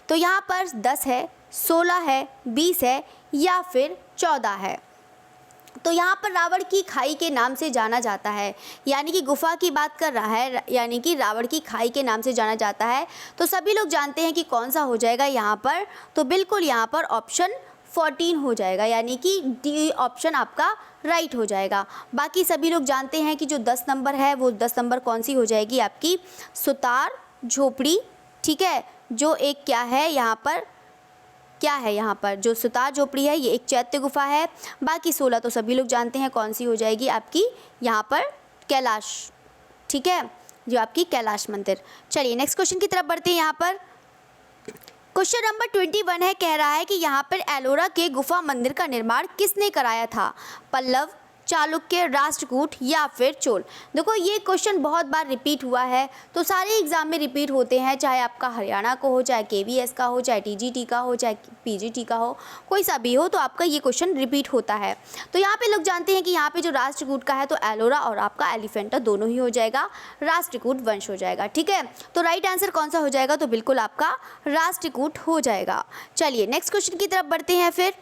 तो यहाँ पर 10 है, 16 है, 20 है या फिर 14 है। तो यहाँ पर रावण की खाई के नाम से जाना जाता है, यानी कि गुफा की बात कर रहा है, यानी कि रावण की खाई के नाम से जाना जाता है। तो सभी लोग जानते हैं कि कौन सा हो जाएगा यहाँ पर, तो बिल्कुल यहाँ पर ऑप्शन 14 हो जाएगा, यानी कि डी ऑप्शन आपका राइट हो जाएगा। बाकी सभी लोग जानते हैं कि जो 10 नंबर है वो 10 नंबर कौन सी हो जाएगी आपकी, सुतार झोपड़ी, ठीक है, जो एक क्या है यहाँ पर, क्या है यहाँ पर जो सुतार झोपड़ी है ये एक चैत्य गुफा है। बाकी 16 तो सभी लोग जानते हैं कौन सी हो जाएगी आपकी यहाँ पर, कैलाश, ठीक है, जो आपकी कैलाश मंदिर। चलिए नेक्स्ट क्वेश्चन की तरफ बढ़ते हैं। यहाँ पर क्वेश्चन नंबर 21 है, कह रहा है कि यहाँ पर एलोरा के गुफा मंदिर का निर्माण किसने कराया था, पल्लव, चालुक्य, राष्ट्रकूट या फिर चोल। देखो ये क्वेश्चन बहुत बार रिपीट हुआ है, तो सारे एग्जाम में रिपीट होते हैं, चाहे आपका हरियाणा को हो, चाहे केवीएस का हो, चाहे टीजीटी का हो, चाहे पीजीटी का हो, कोई सा भी हो, तो आपका ये क्वेश्चन रिपीट होता है। तो यहाँ पे लोग जानते हैं कि यहाँ पे जो राष्ट्रकूट का है तो एलोरा और आपका एलिफेंटा दोनों ही हो जाएगा, राष्ट्रकूट वंश हो जाएगा, ठीक है। तो राइट आंसर कौन सा हो जाएगा, तो बिल्कुल आपका राष्ट्रकूट हो जाएगा। चलिए नेक्स्ट क्वेश्चन की तरफ बढ़ते हैं। फिर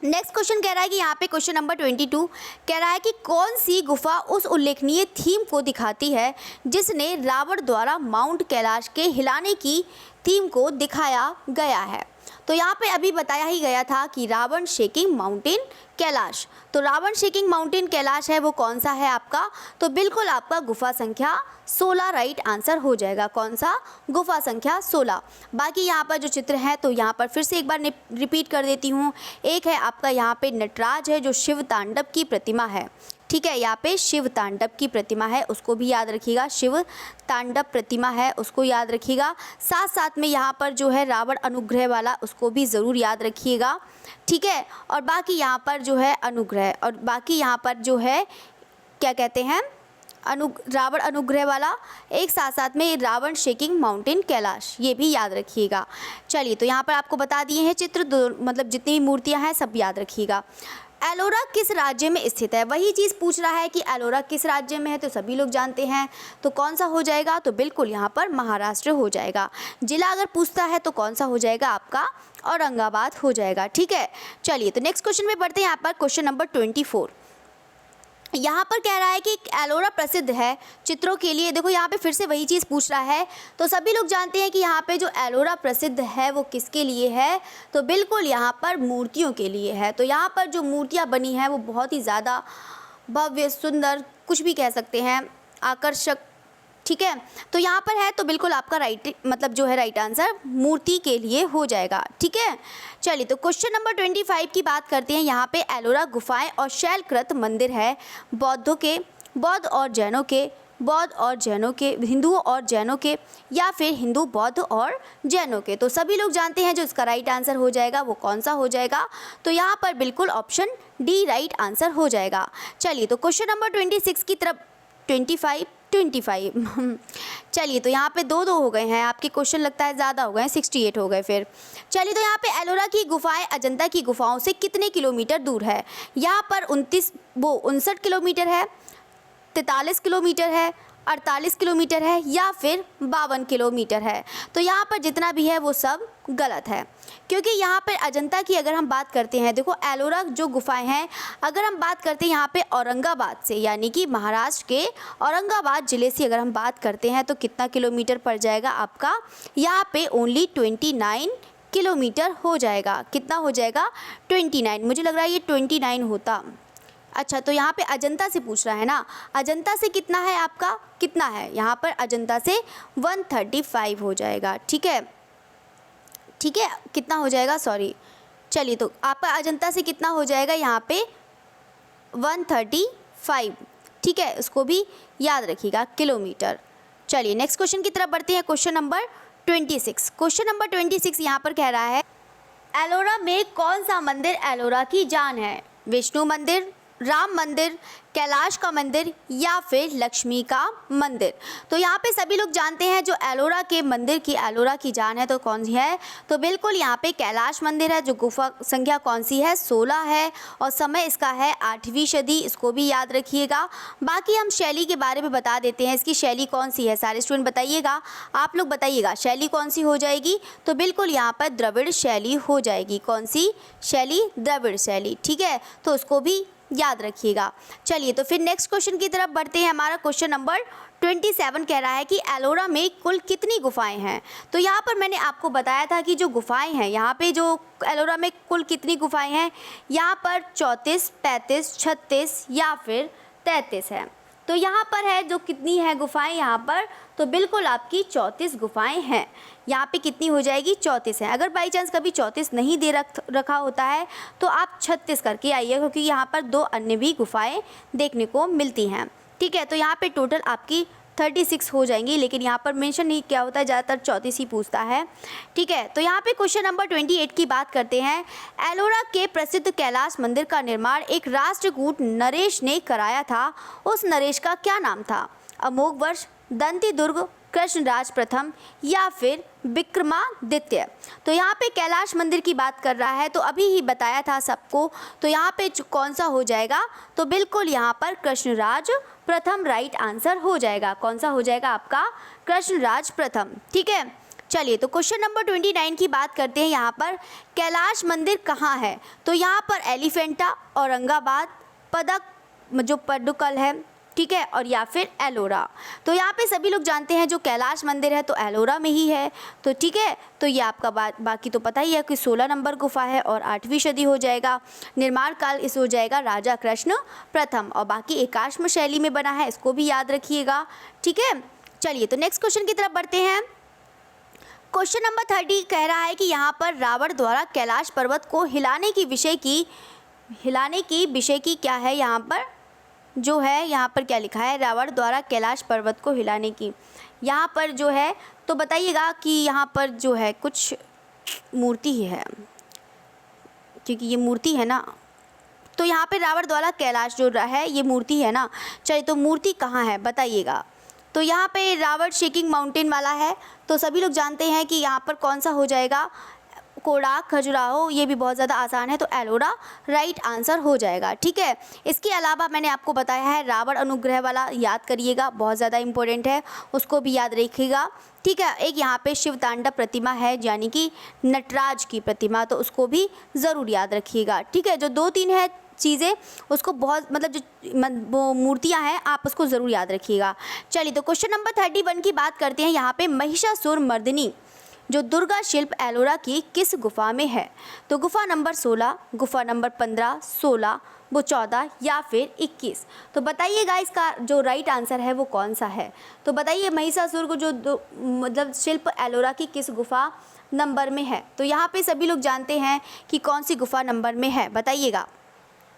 नेक्स्ट क्वेश्चन कह रहा है कि यहाँ पे क्वेश्चन नंबर 22 कह रहा है कि कौन सी गुफा उस उल्लेखनीय थीम को दिखाती है जिसने रावण द्वारा माउंट कैलाश के हिलाने की थीम को दिखाया गया है। तो यहाँ पे अभी बताया ही गया था कि रावण शेकिंग माउंटेन कैलाश, तो रावण शेकिंग माउंटेन कैलाश है वो कौन सा है आपका, तो बिल्कुल आपका गुफा संख्या 16 राइट आंसर हो जाएगा। कौन सा, गुफा संख्या 16। बाकी यहाँ पर जो चित्र है तो यहाँ पर फिर से एक बार रिपीट कर देती हूँ। एक है आपका यहाँ पे नटराज है जो शिव तांडव की प्रतिमा है, ठीक है, यहाँ पे शिव तांडव की प्रतिमा है, उसको भी याद रखिएगा, शिव तांडव प्रतिमा है उसको याद रखिएगा। साथ साथ में यहाँ पर जो है रावण अनुग्रह वाला उसको भी ज़रूर याद रखिएगा, ठीक है। और बाकी यहाँ पर जो है अनुग्रह, और बाकी यहाँ पर जो है क्या कहते हैं, रावण अनुग्रह वाला, एक साथ साथ में रावण शेकिंग माउंटेन कैलाश, ये भी याद रखिएगा। चलिए तो यहाँ पर आपको बता दिए हैं चित्र, मतलब जितनी मूर्तियाँ हैं सब याद रखिएगा। एलोरा किस राज्य में स्थित है, वही चीज़ पूछ रहा है कि एलोरा किस राज्य में है, तो सभी लोग जानते हैं, तो कौन सा हो जाएगा, तो बिल्कुल यहाँ पर महाराष्ट्र हो जाएगा। जिला अगर पूछता है तो कौन सा हो जाएगा आपका, औरंगाबाद हो जाएगा, ठीक है। चलिए तो नेक्स्ट क्वेश्चन में बढ़ते हैं। यहाँ पर क्वेश्चन नंबर 24 यहाँ पर कह रहा है कि एलोरा प्रसिद्ध है चित्रों के लिए। देखो यहाँ पे फिर से वही चीज़ पूछ रहा है, तो सभी लोग जानते हैं कि यहाँ पे जो एलोरा प्रसिद्ध है वो किसके लिए है, तो बिल्कुल यहाँ पर मूर्तियों के लिए है। तो यहाँ पर जो मूर्तियाँ बनी हैं वो बहुत ही ज़्यादा भव्य, सुंदर, कुछ भी कह सकते हैं, आकर्षक, ठीक है। तो यहाँ पर है तो बिल्कुल आपका राइट, मतलब जो है राइट आंसर मूर्ति के लिए हो जाएगा, ठीक है। चलिए तो क्वेश्चन नंबर 25 की बात करते हैं। यहाँ पे एलोरा गुफाएं और शैलकृत मंदिर है बौद्धों के, बौद्ध और जैनों के, बौद्ध और जैनों के, हिंदुओं और जैनों के, या फिर हिंदू, बौद्ध और जैनों के। तो सभी लोग जानते हैं जो इसका राइट आंसर हो जाएगा वो कौन सा हो जाएगा, तो यहाँ पर बिल्कुल ऑप्शन डी राइट आंसर हो जाएगा। चलिए तो क्वेश्चन नंबर 26 की तरफ 25 चलिए तो यहाँ पे दो हो गए हैं आपके क्वेश्चन, लगता है ज़्यादा हो गए, 68 हो गए। फिर चलिए तो यहाँ पे एलोरा की गुफाएं अजंता की गुफाओं से कितने किलोमीटर दूर है, यहाँ पर 59 किलोमीटर है, 43 किलोमीटर है, 48 किलोमीटर है, या फिर 52 किलोमीटर है। तो यहाँ पर जितना भी है वो सब गलत है, क्योंकि यहाँ पर अजंता की अगर हम बात करते हैं, देखो एलोरा जो गुफाएं हैं अगर हम बात करते हैं यहाँ पे औरंगाबाद से, यानी कि महाराष्ट्र के औरंगाबाद ज़िले से अगर हम बात करते हैं तो कितना किलोमीटर पड़ जाएगा आपका, यहाँ पे ओनली 29 किलोमीटर हो जाएगा। कितना हो जाएगा, 29। मुझे लग रहा है ये 29 होता। अच्छा तो यहाँ पे अजंता से पूछ रहा है ना, अजंता से कितना है आपका, कितना है यहाँ पर, अजंता से 135 हो जाएगा, ठीक है, ठीक है, कितना हो जाएगा, सॉरी। चलिए तो आपका अजंता से कितना हो जाएगा यहाँ पे 135, ठीक है, उसको भी याद रखिएगा किलोमीटर। चलिए नेक्स्ट क्वेश्चन की तरफ बढ़ते हैं। क्वेश्चन नंबर 26, क्वेश्चन नंबर 26 यहाँ पर कह रहा है एलोरा में कौन सा मंदिर एलोरा की जान है, विष्णु मंदिर, राम मंदिर, कैलाश का मंदिर या फिर लक्ष्मी का मंदिर। तो यहाँ पे सभी लोग जानते हैं जो एलोरा के मंदिर की एलोरा की जान है तो कौन सी है, तो बिल्कुल यहाँ पे कैलाश मंदिर है। जो गुफा संख्या कौन सी है, 16 है और समय इसका है 8वीं सदी, इसको भी याद रखिएगा। बाकी हम शैली के बारे में बता देते हैं, इसकी शैली कौन सी है, सारे स्टूडेंट बताइएगा, आप लोग बताइएगा शैली कौन सी हो जाएगी। तो बिल्कुल यहाँ पर द्रविड़ शैली हो जाएगी। कौन सी शैली, द्रविड़ शैली, ठीक है, तो उसको भी याद रखिएगा। चलिए तो फिर नेक्स्ट क्वेश्चन की तरफ बढ़ते हैं। हमारा क्वेश्चन नंबर 27 कह रहा है कि एलोरा में कुल कितनी गुफाएं हैं। तो यहाँ पर मैंने आपको बताया था कि जो गुफाएं हैं यहाँ पे, जो एलोरा में कुल कितनी गुफाएं हैं, यहाँ पर 34, 35, 36 या फिर 33 है। तो यहाँ पर है जो कितनी है गुफाएं यहाँ पर, तो बिल्कुल आपकी 34 गुफाएं हैं। यहाँ पे कितनी हो जाएगी, 34 है। अगर बाई चांस कभी 34 नहीं दे रखा होता है तो आप 36 करके आइए, क्योंकि यहाँ पर 2 अन्य भी गुफाएं देखने को मिलती हैं, ठीक है। तो यहाँ पे टोटल आपकी 36 हो जाएंगी, लेकिन यहाँ पर मेंशन नहीं क्या होता है, ज़्यादातर 34 ही पूछता है, ठीक है। तो यहाँ पे क्वेश्चन नंबर 28 की बात करते हैं। एलोरा के प्रसिद्ध कैलाश मंदिर का निर्माण एक राष्ट्रकूट नरेश ने कराया था, उस नरेश का क्या नाम था। अमोघवर्ष, दंती दुर्ग, कृष्णराज प्रथम या फिर विक्रमादित्य। तो यहाँ पे कैलाश मंदिर की बात कर रहा है, तो अभी ही बताया था सबको, तो यहाँ पे कौन सा हो जाएगा, तो बिल्कुल यहाँ पर कृष्णराज प्रथम राइट आंसर हो जाएगा। कौन सा हो जाएगा आपका, कृष्णराज प्रथम, ठीक है। चलिए तो क्वेश्चन नंबर 29 की बात करते हैं। यहाँ पर कैलाश मंदिर कहाँ है, तो यहाँ पर एलिफेंटा, औरंगाबाद, पदक जो पड्डुकल है, ठीक है, और या फिर एलोरा। तो यहाँ पे सभी लोग जानते हैं जो कैलाश मंदिर है तो एलोरा में ही है, तो ठीक है। तो ये आपका बाकी तो पता ही है कि 16 नंबर गुफा है और 8वीं सदी हो जाएगा। निर्माण काल इस हो जाएगा राजा कृष्ण प्रथम, और बाकी एकाश्म शैली में बना है, इसको भी याद रखिएगा, ठीक है। चलिए तो नेक्स्ट क्वेश्चन की तरफ बढ़ते हैं। क्वेश्चन नंबर 30 कह रहा है कि यहाँ पर रावण द्वारा कैलाश पर्वत को हिलाने की विषय की क्या है, यहाँ पर जो है, यहाँ पर क्या लिखा है, रावण द्वारा कैलाश पर्वत को हिलाने की, यहाँ पर जो है तो बताइएगा कि यहाँ पर जो है कुछ मूर्ति ही है, क्योंकि ये मूर्ति है ना, तो यहाँ पे रावण द्वारा कैलाश जो है ये मूर्ति है ना। चलिए तो मूर्ति कहाँ है बताइएगा। तो यहाँ पे रावण शेकिंग माउंटेन वाला है, तो सभी लोग जानते हैं कि यहाँ पर कौन सा हो जाएगा, कोडाक, खजुराहो, ये भी बहुत ज़्यादा आसान है, तो एलोरा राइट आंसर हो जाएगा, ठीक है। इसके अलावा मैंने आपको बताया है रावण अनुग्रह वाला, याद करिएगा, बहुत ज़्यादा इंपॉर्टेंट है, उसको भी याद रखिएगा, ठीक है। एक यहाँ पे शिव तांडव प्रतिमा है, यानी कि नटराज की प्रतिमा, तो उसको भी ज़रूर याद रखिएगा, ठीक है। जो 2-3 है चीज़ें उसको बहुत मतलब जो वो मूर्तियाँ हैं आप उसको ज़रूर याद रखिएगा। चलिए तो क्वेश्चन नंबर 31 की बात करते हैं। यहाँ पे महिषासुर मर्दिनी जो दुर्गा शिल्प एलोरा की किस गुफा में है, तो गुफा नंबर 16, गुफा नंबर 15, 16, वो 14 या फिर 21। तो बताइएगा इसका जो राइट आंसर है वो कौन सा है। तो बताइए महिषासुर को जो मतलब शिल्प एलोरा की किस गुफा नंबर में है। तो यहाँ पे सभी लोग जानते हैं कि कौन सी गुफा नंबर में है, बताइएगा।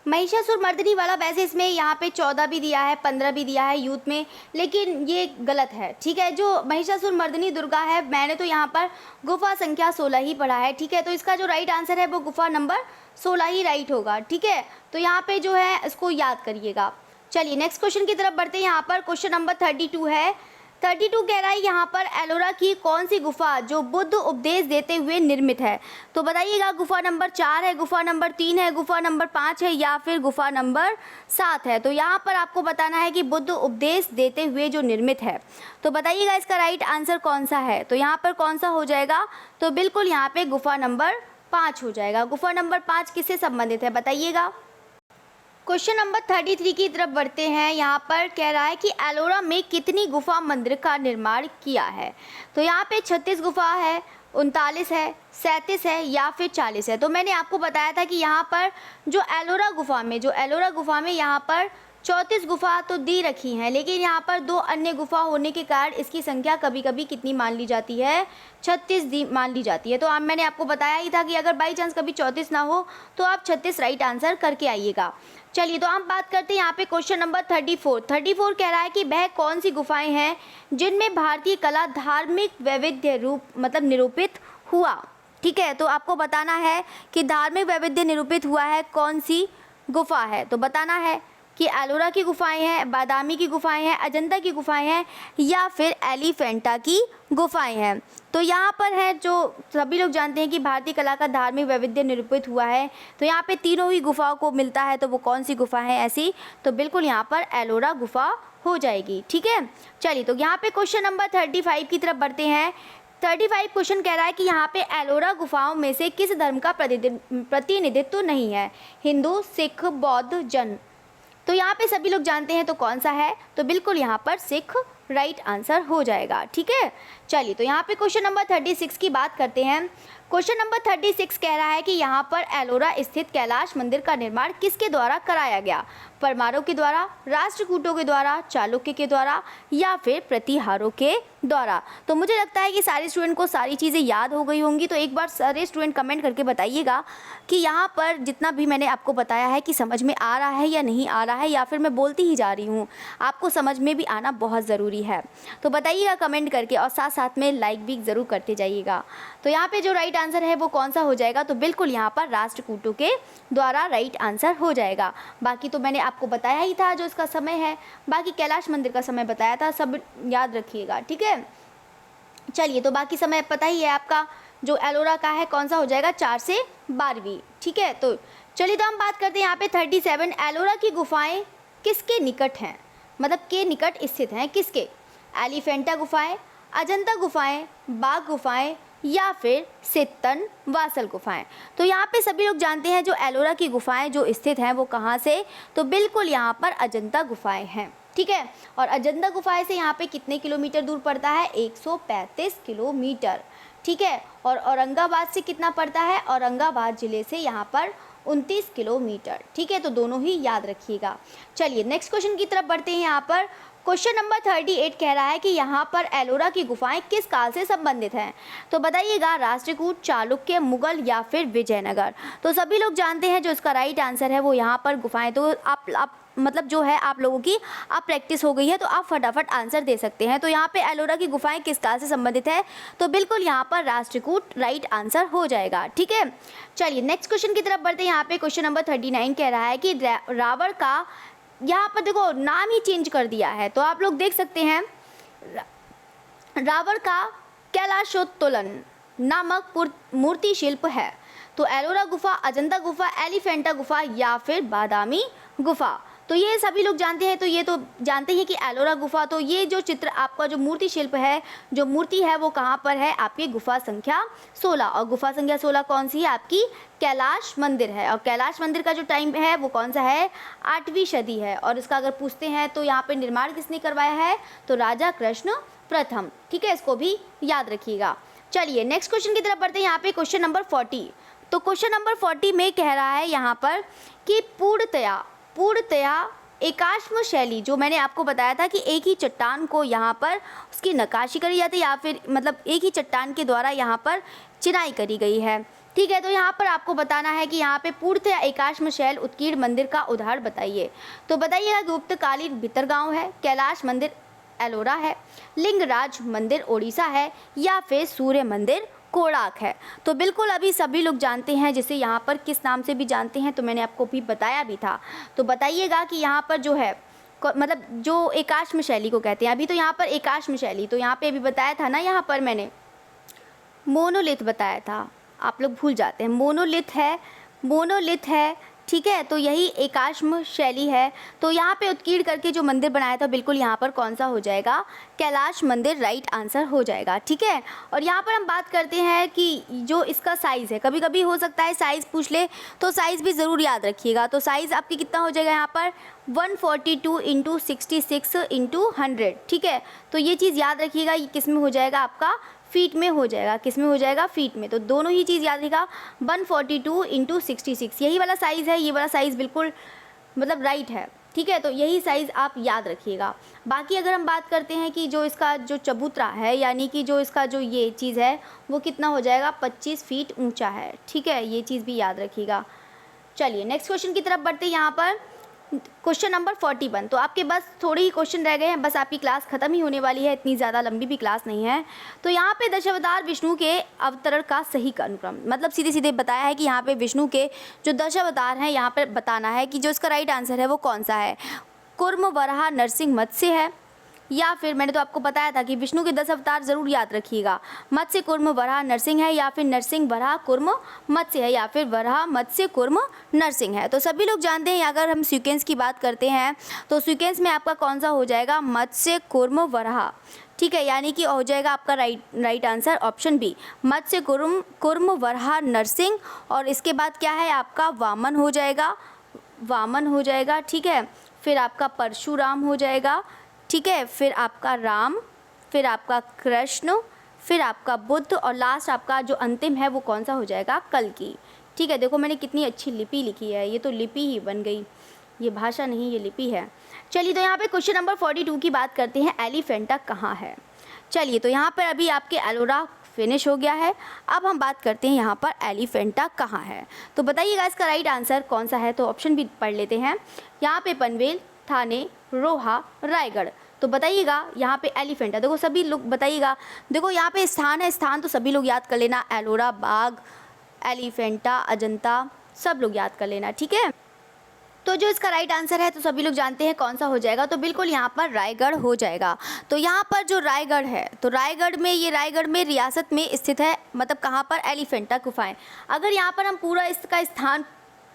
महिषासुर मर्दिनी वाला वैसे इसमें यहाँ पे 14 भी दिया है, 15 भी दिया है यूथ में, लेकिन ये गलत है, ठीक है। जो महिषासुर मर्दिनी दुर्गा है, मैंने तो यहाँ पर गुफा संख्या 16 ही पढ़ा है, ठीक है। तो इसका जो राइट आंसर है वो गुफा नंबर 16 ही राइट होगा, ठीक है। तो यहाँ पे जो है इसको याद करिएगा। चलिए नेक्स्ट क्वेश्चन की तरफ बढ़ते हैं। यहाँ पर क्वेश्चन नंबर 32 है। 32 कह रहा है यहाँ पर एलोरा की कौन सी गुफा जो बुद्ध उपदेश देते हुए निर्मित है। तो बताइएगा गुफा नंबर 4 है, गुफा नंबर 3 है, गुफा नंबर 5 है या फिर गुफा नंबर 7 है। तो यहाँ पर आपको बताना है कि बुद्ध उपदेश देते हुए जो निर्मित है, तो बताइएगा इसका राइट आंसर कौन सा है। तो यहाँ पर कौन सा हो जाएगा, तो बिल्कुल यहाँ पे गुफा नंबर 5 हो जाएगा। गुफा नंबर 5 किससे संबंधित है बताइएगा। क्वेश्चन नंबर 33 की तरफ बढ़ते हैं। यहाँ पर कह रहा है कि एलोरा में कितनी गुफा मंदिर का निर्माण किया है। तो यहाँ पे 36 गुफा है, 39 है, 37 है या फिर 40 है। तो मैंने आपको बताया था कि यहाँ पर जो एलोरा गुफा में यहाँ पर 34 गुफा तो दी रखी हैं, लेकिन यहाँ पर 2 अन्य गुफा होने के कारण इसकी संख्या कभी कभी कितनी मान ली जाती है, 36 मान ली जाती है। तो मैंने आपको बताया ही था कि अगर बाई चांस कभी 34 ना हो तो आप 36 राइट आंसर करके आइएगा। चलिए तो हम बात करते हैं यहाँ पे क्वेश्चन नंबर 34 कह रहा है कि वह कौन सी गुफाएं हैं जिनमें भारतीय कला धार्मिक वैविध्य रूप मतलब निरूपित हुआ। ठीक है, तो आपको बताना है कि धार्मिक वैविध्य निरूपित हुआ है कौन सी गुफा है। तो बताना है कि एलोरा की गुफाएं हैं, बादामी की गुफाएं हैं, अजंता की गुफाएं हैं या फिर एलिफेंटा की गुफाएं हैं। तो यहाँ पर है जो सभी लोग जानते हैं कि भारतीय कला का धार्मिक वैविध्य निरूपित हुआ है, तो यहाँ पे तीनों ही गुफाओं को मिलता है। तो वो कौन सी गुफा है ऐसी? तो बिल्कुल यहाँ पर एलोरा गुफा हो जाएगी। ठीक है, चलिए तो यहाँ पे क्वेश्चन नंबर 35 की तरफ बढ़ते हैं। 35 क्वेश्चन कह रहा है कि यहाँ पे एलोरा गुफाओं में से किस धर्म का प्रतिनिधित्व नहीं है? हिंदू, सिख, बौद्ध, जैन। तो यहाँ पे सभी लोग जानते हैं तो कौन सा है? तो बिल्कुल यहाँ पर सिख राइट आंसर हो जाएगा। ठीक है, चलिए तो यहाँ पे क्वेश्चन नंबर 36 की बात करते हैं। क्वेश्चन नंबर 36 कह रहा है कि यहाँ पर एलोरा स्थित कैलाश मंदिर का निर्माण किसके द्वारा कराया गया? परमारों के द्वारा, राष्ट्रकूटों के द्वारा, चालुक्य के द्वारा या फिर प्रतिहारों के द्वारा। तो मुझे लगता है कि सारे स्टूडेंट को सारी चीज़ें याद हो गई होंगी। तो एक बार सारे स्टूडेंट कमेंट करके बताइएगा कि यहाँ पर जितना भी मैंने आपको बताया है कि समझ में आ रहा है या नहीं आ रहा है, या फिर मैं बोलती ही जा रही हूँ। आपको समझ में भी आना बहुत ज़रूरी है। तो बताइएगा कमेंट करके, और साथ साथ में लाइक भी ज़रूर करते जाइएगा। तो यहाँ पे जो राइट आंसर है वो कौन सा हो जाएगा? तो बिल्कुल यहाँ पर राष्ट्रकूटों के द्वारा राइट आंसर हो जाएगा। बाकी तो मैंने आपको बताया ही था जो इसका समय है, बाकी कैलाश मंदिर का समय बताया था, सब याद रखिएगा। ठीक है, चलिए तो बाकी समय पता ही है आपका, जो एलोरा का है कौन सा हो जाएगा? 4 से 12वीं। ठीक है, तो चलिए तो हम बात करते हैं यहाँ पे 37। एलोरा की गुफाएं किसके निकट हैं? मतलब के निकट स्थित हैं किसके? एलिफेंटा गुफाएं, अजंता गुफाएं, बाघ गुफाएं या फिर सित्तन वासल गुफाएं। तो यहाँ पे सभी लोग जानते हैं जो एलोरा की गुफाएं जो स्थित हैं वो कहाँ से? तो बिल्कुल यहाँ पर अजंता गुफाएं हैं। ठीक है, और अजंता गुफाएं से यहाँ पे कितने किलोमीटर दूर पड़ता है? 135 किलोमीटर। ठीक है, और औरंगाबाद से कितना पड़ता है? औरंगाबाद ज़िले से यहाँ पर 29 किलोमीटर। ठीक है, तो दोनों ही याद रखिएगा। चलिए नेक्स्ट क्वेश्चन की तरफ बढ़ते हैं। यहाँ पर क्वेश्चन नंबर 38 कह रहा है कि यहाँ पर एलोरा की गुफाएं किस काल से संबंधित हैं? तो बताइएगा, राष्ट्रकूट, चालुक्य, मुगल या फिर विजयनगर। तो सभी लोग जानते हैं जो इसका राइट आंसर है वो यहाँ पर गुफाएं। तो आप मतलब जो है आप लोगों की अब प्रैक्टिस हो गई है तो आप फटाफट आंसर दे सकते हैं। तो यहाँ पे एलोरा की गुफाएं किस काल से संबंधित है? तो बिल्कुल यहाँ पर राष्ट्रकूट राइट आंसर हो जाएगा। ठीक है, चलिए नेक्स्ट क्वेश्चन की तरफ बढ़ते हैं। यहाँ पे क्वेश्चन नंबर 39 कह रहा है कि रावण का, यहाँ पर देखो नाम ही चेंज कर दिया है, तो आप लोग देख सकते हैं रावण का कैलाशोत्तोलन नामक मूर्ति शिल्प है। तो एलोरा गुफा, अजंता गुफा, एलिफेंटा गुफा या फिर बादामी गुफा। तो ये सभी लोग जानते हैं, तो ये तो जानते हैं कि एलोरा गुफा, तो ये जो चित्र आपका जो मूर्ति शिल्प है, जो मूर्ति है वो कहाँ पर है? आपकी गुफा संख्या 16। और गुफा संख्या 16 कौन सी है? आपकी कैलाश मंदिर है। और कैलाश मंदिर का जो टाइम है वो कौन सा है? 8वीं सदी है। और इसका अगर पूछते हैं तो यहाँ पे निर्माण किसने करवाया है? तो राजा कृष्ण प्रथम। ठीक है, इसको भी याद रखिएगा। चलिए नेक्स्ट क्वेश्चन की तरफ बढ़ते हैं। यहाँ पे क्वेश्चन नंबर 40। तो क्वेश्चन नंबर 40 में कह रहा है यहाँ पर कि पूर्णतया एकाश्म शैली, जो मैंने आपको बताया था कि एक ही चट्टान को यहाँ पर उसकी नक्काशी करी जाती है या फिर मतलब एक ही चट्टान के द्वारा यहाँ पर चिनाई करी गई है। ठीक है, तो यहाँ पर आपको बताना है कि यहाँ पे पूर्णतया एकाश्म शैल उत्कीर्ण मंदिर का उदाहरण बताइए। तो बताइएगा, गुप्तकालीन भितरगांव है, कैलाश मंदिर एलोरा है, लिंगराज मंदिर ओडिशा है या फिर सूर्य मंदिर कोणार्क है। तो बिल्कुल अभी सभी लोग जानते हैं, जिसे यहाँ पर किस नाम से भी जानते हैं, तो मैंने आपको भी बताया भी था। तो बताइएगा कि यहाँ पर जो है मतलब जो एकाश्म शैली को कहते हैं, अभी तो यहाँ पर एकाश्म शैली, तो यहाँ पे अभी बताया था ना, यहाँ पर मैंने मोनोलिथ बताया था, आप लोग भूल जाते हैं। मोनोलिथ है। ठीक है, तो यही एकाश्म शैली है। तो यहाँ पे उत्कीर्ण करके जो मंदिर बनाया था, बिल्कुल यहाँ पर कौन सा हो जाएगा? कैलाश मंदिर राइट आंसर हो जाएगा। ठीक है, और यहाँ पर हम बात करते हैं कि जो इसका साइज़ है, कभी कभी हो सकता है साइज़ पूछ ले, तो साइज़ भी ज़रूर याद रखिएगा। तो साइज़ आपकी कितना हो जाएगा यहाँ पर? 142 × 66 × 100। ठीक है, तो ये चीज़ याद रखिएगा, ये किस में हो जाएगा? आपका फीट में हो जाएगा। किस में हो जाएगा? फीट में। तो दोनों ही चीज़ याद रखिएगा, 142 × 66 यही वाला साइज़ है। ये वाला साइज़ बिल्कुल मतलब राइट है। ठीक है, तो यही साइज़ आप याद रखिएगा। बाकी अगर हम बात करते हैं कि जो इसका जो चबूतरा है, यानी कि जो इसका जो ये चीज़ है वो कितना हो जाएगा? 25 फीट ऊंचा है। ठीक है, ये चीज़ भी याद रखिएगा। चलिए नेक्स्ट क्वेश्चन की तरफ बढ़ते हैं। यहाँ पर क्वेश्चन नंबर 41। तो आपके बस थोड़े ही क्वेश्चन रह गए हैं, बस आपकी क्लास खत्म ही होने वाली है, इतनी ज़्यादा लंबी भी क्लास नहीं है। तो यहाँ पे दशावतार विष्णु के अवतरण का सही अनुक्रम, मतलब सीधे सीधे बताया है कि यहाँ पे विष्णु के जो दशावतार हैं यहाँ पर बताना है कि जो इसका राइट आंसर है वो कौन सा है। कूर्म, वराह, नरसिंह, मत्स्य है, या फिर मैंने तो आपको बताया था कि विष्णु के 10 अवतार जरूर याद रखिएगा। मत्स्य, कूर्म, वराह, नरसिंह है, या फिर नरसिंह, वराह, कूर्म, मत्स्य है, या फिर वराह, मत्स्य, कूर्म, नरसिंह है। तो सभी लोग जानते हैं अगर हम सीक्वेंस की बात करते हैं तो सीक्वेंस में आपका कौन सा हो जाएगा, मत्स्य, कूर्म, वराह। ठीक है, यानी कि हो जाएगा आपका राइट आंसर ऑप्शन बी, मत्स्य, कूर्म, वराह, नरसिंह। और इसके बाद क्या है आपका वामन हो जाएगा, वामन हो जाएगा। ठीक है, फिर आपका परशुराम हो जाएगा। ठीक है, फिर आपका राम, फिर आपका कृष्ण, फिर आपका बुद्ध, और लास्ट आपका जो अंतिम है वो कौन सा हो जाएगा, कल्कि। ठीक है, देखो मैंने कितनी अच्छी लिपि लिखी है, ये तो लिपि ही बन गई, ये भाषा नहीं ये लिपि है। चलिए तो यहाँ पे क्वेश्चन नंबर 42 की बात करते हैं, एलिफेंटा कहाँ है। चलिए तो यहाँ पर अभी आपके एलोरा फिनिश हो गया है, अब हम बात करते हैं यहाँ पर एलिफेंटा कहाँ है। तो बताइएगा इसका राइट आंसर कौन सा है। तो ऑप्शन भी पढ़ लेते हैं, यहाँ पे पनवेल, थाने, रोहा, रायगढ़। तो बताइएगा यहाँ पे एलिफेंटा, देखो सभी लोग बताइएगा, देखो यहाँ पे स्थान है, स्थान तो सभी लोग याद कर लेना, एलोरा, बाग, एलिफेंटा, अजंता, सब लोग याद कर लेना। ठीक है, तो जो इसका राइट आंसर है तो सभी लोग जानते हैं कौन सा हो जाएगा, तो बिल्कुल यहाँ पर रायगढ़ हो जाएगा। तो यहाँ पर जो रायगढ़ है, तो रायगढ़ में, ये रायगढ़ में रियासत में स्थित है, मतलब कहाँ पर, एलिफेंटा गुफाएं। अगर यहाँ पर हम पूरा इसका स्थान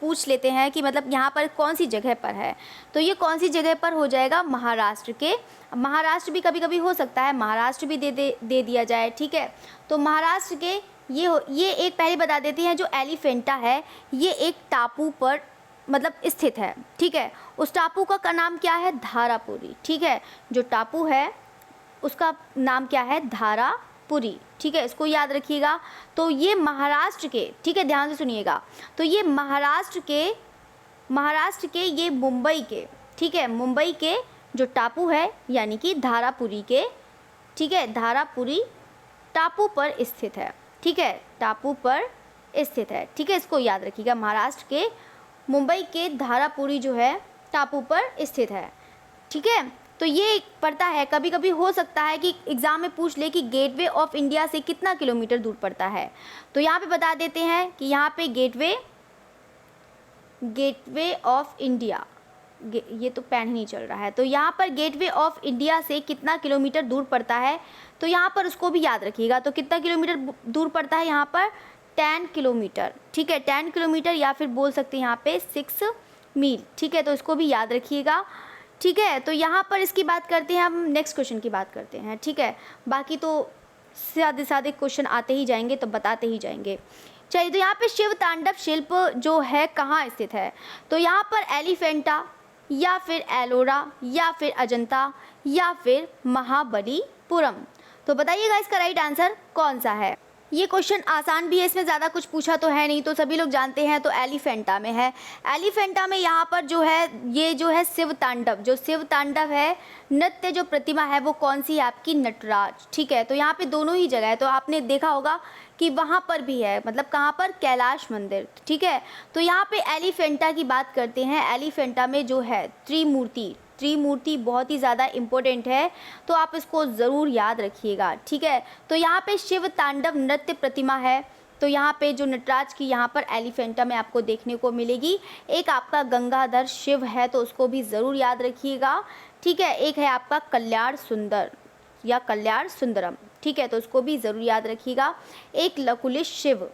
पूछ लेते हैं कि मतलब यहाँ पर कौन सी जगह पर है, तो ये कौन सी जगह पर हो जाएगा, महाराष्ट्र के। महाराष्ट्र भी कभी कभी हो सकता है, महाराष्ट्र भी दे दिया जाए। ठीक है, तो महाराष्ट्र के ये एक पहले बता देते हैं, जो एलिफेंटा है ये एक टापू पर मतलब स्थित है। ठीक है, उस टापू का नाम क्या है, धारापुरी। ठीक है, जो टापू है उसका नाम क्या है, धारापुरी। ठीक है, इसको याद रखिएगा। तो ये महाराष्ट्र के, ठीक है ध्यान से सुनिएगा, तो ये महाराष्ट्र के ये मुंबई के, ठीक है, मुंबई के जो टापू है यानी कि धारापुरी के, ठीक है, धारापुरी टापू पर स्थित है। ठीक है, टापू पर स्थित है। ठीक है, इसको याद रखिएगा, महाराष्ट्र के मुंबई के धारापुरी जो है टापू पर स्थित है। ठीक है, तो ये पड़ता है, कभी कभी हो सकता है कि एग्ज़ाम में पूछ ले कि गेटवे ऑफ इंडिया से कितना किलोमीटर दूर पड़ता है। तो यहाँ पे बता देते हैं कि यहाँ पे गेटवे ऑफ इंडिया, ये तो पेन ही नहीं चल रहा है, तो यहाँ पर गेटवे ऑफ इंडिया से कितना किलोमीटर दूर पड़ता है, तो यहाँ पर उसको भी याद रखिएगा। तो कितना किलोमीटर दूर पड़ता है यहाँ पर, 10 किलोमीटर। ठीक है, 10 किलोमीटर, या फिर बोल सकते हैं यहाँ पे 6 मील। ठीक है, तो इसको भी याद रखिएगा। ठीक है, तो यहाँ पर इसकी बात करते हैं, हम नेक्स्ट क्वेश्चन की बात करते हैं। ठीक है, बाकी तो सादे सादे क्वेश्चन आते ही जाएंगे, तो बताते ही जाएंगे। चलिए, तो यहाँ पे शिव तांडव शिल्प जो है कहाँ स्थित है, तो यहाँ पर एलिफेंटा, या फिर एलोरा, या फिर अजंता, या फिर महाबलीपुरम। तो बताइएगा इसका राइट आंसर कौन सा है। ये क्वेश्चन आसान भी है, इसमें ज़्यादा कुछ पूछा तो है नहीं, तो सभी लोग जानते हैं, तो एलिफेंटा में है। एलिफेंटा में यहाँ पर जो है, ये जो है शिव तांडव, जो शिव तांडव है, नृत्य जो प्रतिमा है वो कौन सी है आपकी, नटराज। ठीक है, तो यहाँ पे दोनों ही जगह है, तो आपने देखा होगा कि वहाँ पर भी है, मतलब कहाँ पर, कैलाश मंदिर। ठीक है, तो यहाँ पे एलिफेंटा की बात करते हैं, एलिफेंटा में जो है त्रिमूर्ति बहुत ही ज़्यादा इम्पोर्टेंट है, तो आप इसको ज़रूर याद रखिएगा। ठीक है, तो यहाँ पे शिव तांडव नृत्य प्रतिमा है, तो यहाँ पे जो नटराज की यहाँ पर एलिफेंटा में आपको देखने को मिलेगी। एक आपका गंगाधर शिव है, तो उसको भी ज़रूर याद रखिएगा। ठीक है, एक है आपका कल्याण सुंदर या कल्याण सुंदरम। ठीक है, तो उसको भी ज़रूर याद रखिएगा। एक लकुलिश शिव,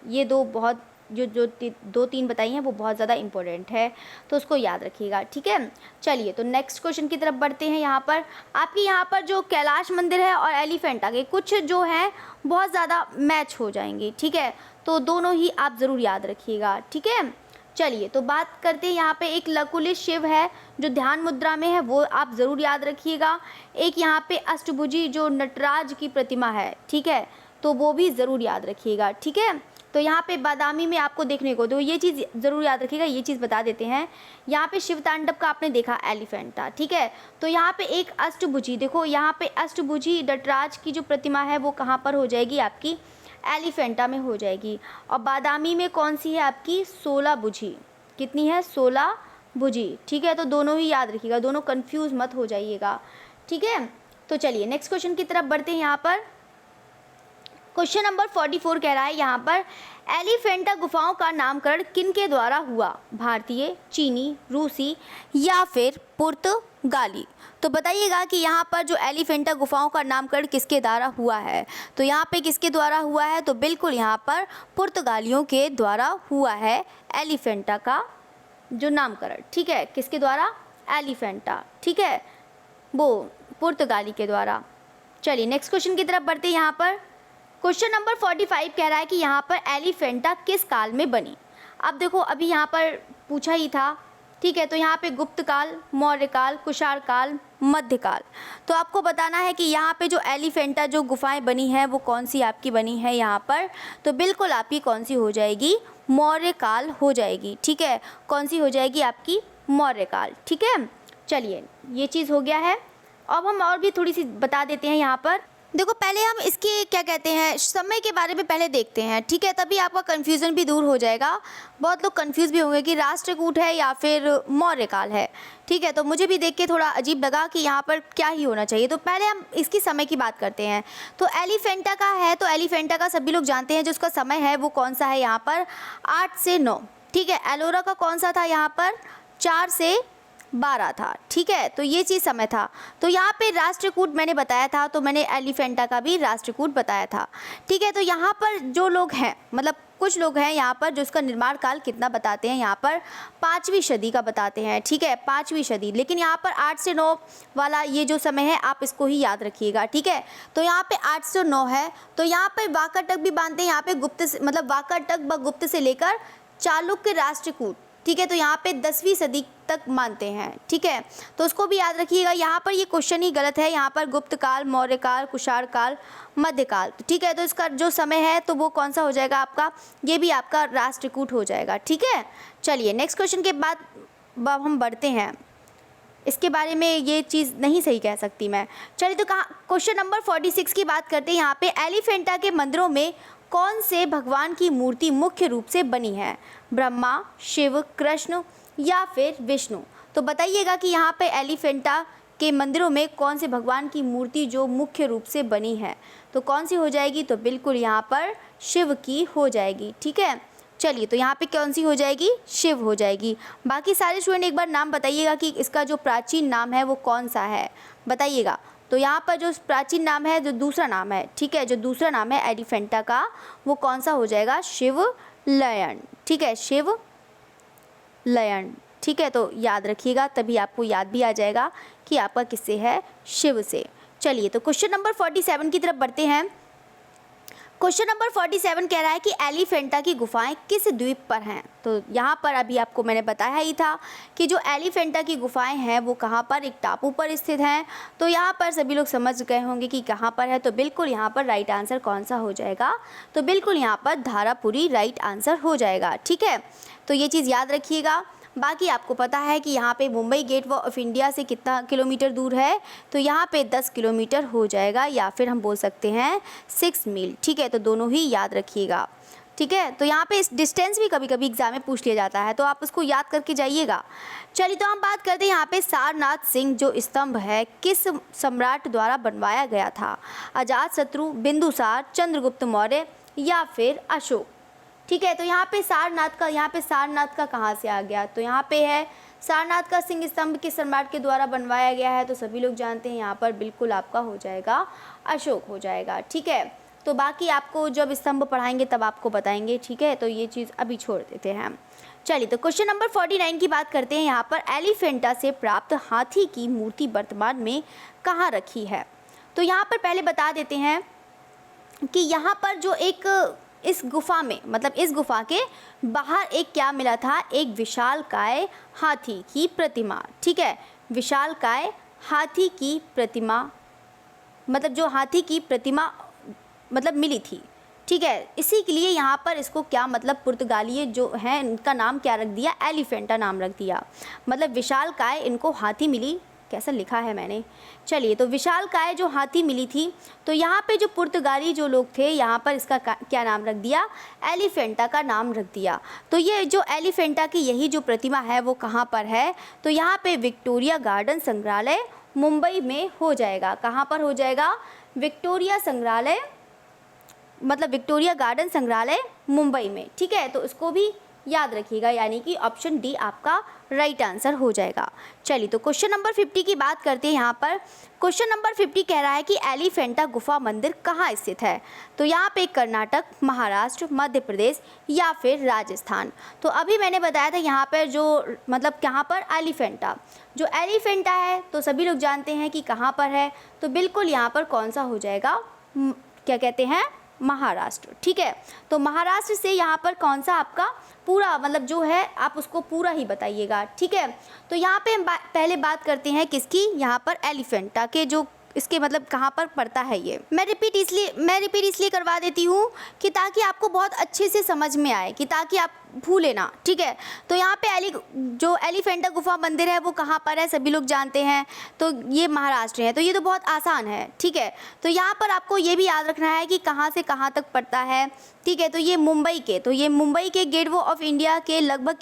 ये दो बहुत जो 2-3 बताई हैं वो बहुत ज़्यादा इम्पोर्टेंट है, तो उसको याद रखिएगा। ठीक है, चलिए तो नेक्स्ट क्वेश्चन की तरफ बढ़ते हैं। यहाँ पर आपकी यहाँ पर जो कैलाश मंदिर है और एलिफेंटा के कुछ जो हैं बहुत ज़्यादा मैच हो जाएंगे। ठीक है, तो दोनों ही आप ज़रूर याद रखिएगा। ठीक है, चलिए तो बात करते हैं, यहाँ पे एक लकुलिश शिव है जो ध्यान मुद्रा में है, वो आप ज़रूर याद रखिएगा। एक यहाँ पे अष्टभुजी जो नटराज की प्रतिमा है, ठीक है, तो वो भी ज़रूर याद रखिएगा। ठीक है, तो यहाँ पे बादामी में आपको देखने को, तो ये चीज़ ज़रूर याद रखिएगा, ये चीज़ बता देते हैं। यहाँ पे शिव तांडव का आपने देखा एलिफेंटा। ठीक है, तो यहाँ पे एक अष्टभुजी, देखो यहाँ पे अष्टभुजी नटराज की जो प्रतिमा है वो कहाँ पर हो जाएगी आपकी, एलिफेंटा में हो जाएगी। और बादामी में कौन सी है आपकी, 16 भुजी। कितनी है 16 भुजी। ठीक है, तो दोनों ही याद रखिएगा, दोनों कंफ्यूज मत हो जाइएगा। ठीक है, तो चलिए नेक्स्ट क्वेश्चन की तरफ बढ़ते हैं। यहाँ पर क्वेश्चन नंबर 44 कह रहा है यहाँ पर एलिफेंटा गुफाओं का नामकरण किन के द्वारा हुआ? भारतीय, चीनी, रूसी या फिर पुर्तगाली? तो बताइएगा कि यहाँ पर जो एलिफेंटा गुफाओं का नामकरण किसके द्वारा हुआ है? तो यहाँ पे किसके द्वारा हुआ है? तो बिल्कुल यहाँ पर पुर्तगालियों के द्वारा हुआ है एलिफेंटा का जो नामकरण। ठीक है, किसके द्वारा? एलिफेंटा। ठीक है, वो पुर्तगाली के द्वारा। चलिए नेक्स्ट क्वेश्चन की तरफ बढ़ते हैं। यहाँ पर क्वेश्चन नंबर 45 कह रहा है कि यहाँ पर एलिफेंटा किस काल में बनी? अब देखो अभी यहाँ पर पूछा ही था। ठीक है, तो यहाँ पे गुप्त काल, मौर्य काल, कुषाण काल, मध्यकाल। तो आपको बताना है कि यहाँ पे जो एलिफेंटा जो गुफाएं बनी हैं वो कौन सी आपकी बनी है यहाँ पर? तो बिल्कुल आपकी कौन सी हो जाएगी? मौर्य काल हो जाएगी। ठीक है, कौन सी हो जाएगी आपकी? मौर्य काल। ठीक है, चलिए ये चीज़ हो गया है। अब हम और भी थोड़ी सी बता देते हैं यहाँ पर। देखो पहले हम इसके क्या कहते हैं समय के बारे में पहले देखते हैं। ठीक है, तभी आपका कन्फ्यूज़न भी दूर हो जाएगा। बहुत लोग कंफ्यूज भी होंगे कि राष्ट्रकूट है या फिर मौर्य काल है। ठीक है, तो मुझे भी देख के थोड़ा अजीब लगा कि यहाँ पर क्या ही होना चाहिए। तो पहले हम इसकी समय की बात करते हैं। तो एलिफेंटा का है, तो एलिफेंटा का सभी लोग जानते हैं जो उसका समय है वो कौन सा है यहाँ पर? 8 से 9। ठीक है, एलोरा का कौन सा था यहाँ पर? 4 से 12 था। ठीक है, तो ये चीज़ समय था। तो यहाँ पे राष्ट्रकूट मैंने बताया था, तो मैंने एलिफेंटा का भी राष्ट्रकूट बताया था। ठीक है, तो यहाँ पर जो लोग हैं मतलब कुछ लोग हैं यहाँ पर जो उसका निर्माण काल कितना बताते हैं, यहाँ पर 5वीं सदी का बताते हैं। ठीक है, 5वीं सदी। लेकिन यहाँ पर 8 से 9 वाला ये जो समय है आप इसको ही याद रखिएगा। ठीक है, तो यहाँ पे 8 से 9 है। तो यहाँ पे वाकाटक भी बांधते हैं, यहाँ पे गुप्त से मतलब वाकाटक व गुप्त से लेकर चालुक्य राष्ट्रकूट। ठीक है, तो यहाँ पे 10वीं सदी तक मानते हैं। ठीक है, तो उसको भी याद रखिएगा। यहाँ पर ये क्वेश्चन ही गलत है। यहाँ पर गुप्त काल, मौर्य काल, कुषाण काल, मध्यकाल। ठीक है, तो इसका जो समय है तो वो कौन सा हो जाएगा आपका? ये भी आपका राष्ट्रकूट हो जाएगा। ठीक है, चलिए नेक्स्ट क्वेश्चन के बाद अब हम बढ़ते हैं। इसके बारे में ये चीज़ नहीं सही कह सकती मैं। चलिए तो कहाँ क्वेश्चन नंबर 46 की बात करते हैं। यहाँ पे एलिफेंटा के मंदिरों में कौन से भगवान की मूर्ति मुख्य रूप से बनी है? ब्रह्मा, शिव, कृष्ण या फिर विष्णु? तो बताइएगा कि यहाँ पे एलिफेंटा के मंदिरों में कौन से भगवान की मूर्ति जो मुख्य रूप से बनी है, तो कौन सी हो जाएगी? तो बिल्कुल यहाँ पर शिव की हो जाएगी। ठीक है, चलिए तो यहाँ पे कौन सी हो जाएगी? शिव हो जाएगी। बाकी सारे स्टूडेंट एक बार नाम बताइएगा कि इसका जो प्राचीन नाम है वो कौन सा है, बताइएगा। तो यहाँ पर जो प्राचीन नाम है, जो दूसरा नाम है, ठीक है, जो दूसरा नाम है एलिफेंटा का वो कौन सा हो जाएगा? शिवलयन। ठीक है, शिवलयन। ठीक है, तो याद रखिएगा, तभी आपको याद भी आ जाएगा कि आपका किससे है? शिव से। चलिए तो क्वेश्चन नंबर 47 की तरफ बढ़ते हैं। क्वेश्चन नंबर 47 कह रहा है कि एलिफेंटा की गुफाएं किस द्वीप पर हैं? तो यहाँ पर अभी आपको मैंने बताया ही था कि जो एलिफेंटा की गुफाएं हैं वो कहाँ पर? एक टापू पर स्थित हैं। तो यहाँ पर सभी लोग समझ गए होंगे कि कहाँ पर है। तो बिल्कुल यहाँ पर राइट आंसर कौन सा हो जाएगा? तो बिल्कुल यहाँ पर धारापुरी राइट आंसर हो जाएगा। ठीक है, तो ये चीज़ याद रखिएगा। बाकी आपको पता है कि यहाँ पे Mumbai gateway of India से कितना किलोमीटर दूर है? तो यहाँ पे 10 किलोमीटर हो जाएगा, या फिर हम बोल सकते हैं 6 मील। ठीक है, तो दोनों ही याद रखिएगा। ठीक है, तो यहाँ पे इस डिस्टेंस भी कभी कभी एग्जाम में पूछ लिया जाता है, तो आप उसको याद करके जाइएगा। चलिए तो हम बात करते हैं यहाँ पे सारनाथ सिंह जो स्तंभ है किस सम्राट द्वारा बनवाया गया था? अजातशत्रु, बिंदुसार, चंद्रगुप्त मौर्य या फिर अशोक? ठीक है, तो यहाँ पे सारनाथ का कहाँ से आ गया? तो यहाँ पे है सारनाथ का सिंह स्तंभ किस सम्राट के द्वारा बनवाया गया है? तो सभी लोग जानते हैं यहाँ पर बिल्कुल आपका हो जाएगा अशोक हो जाएगा। ठीक है, तो बाकी आपको जब स्तंभ पढ़ाएंगे तब आपको बताएंगे। ठीक है, तो ये चीज़ अभी छोड़ देते हैं। चलिए तो क्वेश्चन नंबर 49 की बात करते हैं। यहाँ पर एलिफेंटा से प्राप्त हाथी की मूर्ति वर्तमान में कहाँ रखी है? तो यहाँ पर पहले बता देते हैं कि यहाँ पर जो एक इस गुफा में मतलब इस गुफा के बाहर एक क्या मिला था? एक विशालकाय हाथी की प्रतिमा। ठीक है, विशालकाय हाथी की प्रतिमा मतलब जो हाथी की प्रतिमा मतलब मिली थी। ठीक है, इसी के लिए यहाँ पर इसको क्या मतलब पुर्तगाली जो हैं इनका नाम क्या रख दिया? एलिफेंटा नाम रख दिया। मतलब विशालकाय इनको हाथी मिली कैसा लिखा है मैंने। चलिए, तो विशालकाय जो हाथी मिली थी, तो यहाँ पे जो पुर्तगाली जो लोग थे यहाँ पर इसका क्या नाम रख दिया, एलिफेंटा का नाम रख दिया। तो ये जो एलिफेंटा की यही जो प्रतिमा है वो कहाँ पर है, तो यहाँ पे विक्टोरिया गार्डन संग्रहालय मुंबई में हो जाएगा। कहाँ पर हो जाएगा, विक्टोरिया संग्रहालय मतलब विक्टोरिया गार्डन संग्रहालय मुंबई में। ठीक है, तो इसको भी याद रखिएगा, यानी कि ऑप्शन डी आपका राइट आंसर हो जाएगा। चलिए, तो क्वेश्चन नंबर 50 की बात करते हैं। यहाँ पर क्वेश्चन नंबर 50 कह रहा है कि एलिफेंटा गुफा मंदिर कहाँ स्थित है। तो यहाँ पे कर्नाटक, महाराष्ट्र, मध्य प्रदेश या फिर राजस्थान। तो अभी मैंने बताया था यहाँ पर जो मतलब कहाँ पर एलिफेंटा, जो एलिफेंटा है तो सभी लोग जानते हैं कि कहाँ पर है। तो बिल्कुल यहाँ पर कौन सा हो जाएगा, क्या कहते हैं, महाराष्ट्र। ठीक है, तो महाराष्ट्र से यहाँ पर कौन सा आपका पूरा मतलब जो है आप उसको पूरा ही बताइएगा। ठीक है, तो यहाँ पे हम पहले बात करते हैं किसकी, यहाँ पर एलिफेंटा के जो इसके मतलब कहाँ पर पड़ता है ये। मैं रिपीट इसलिए करवा देती हूँ कि ताकि आपको बहुत अच्छे से समझ में आए, कि ताकि आप भूले ना। ठीक है, तो यहाँ पे जो एलिफेंटा गुफा मंदिर है वो कहाँ पर है, सभी लोग जानते हैं, तो ये महाराष्ट्र है। तो ये तो बहुत आसान है। ठीक है, तो यहाँ पर आपको ये भी याद रखना है कि कहाँ से कहाँ तक पड़ता है। ठीक है, तो ये मुंबई के गेटवे ऑफ इंडिया के लगभग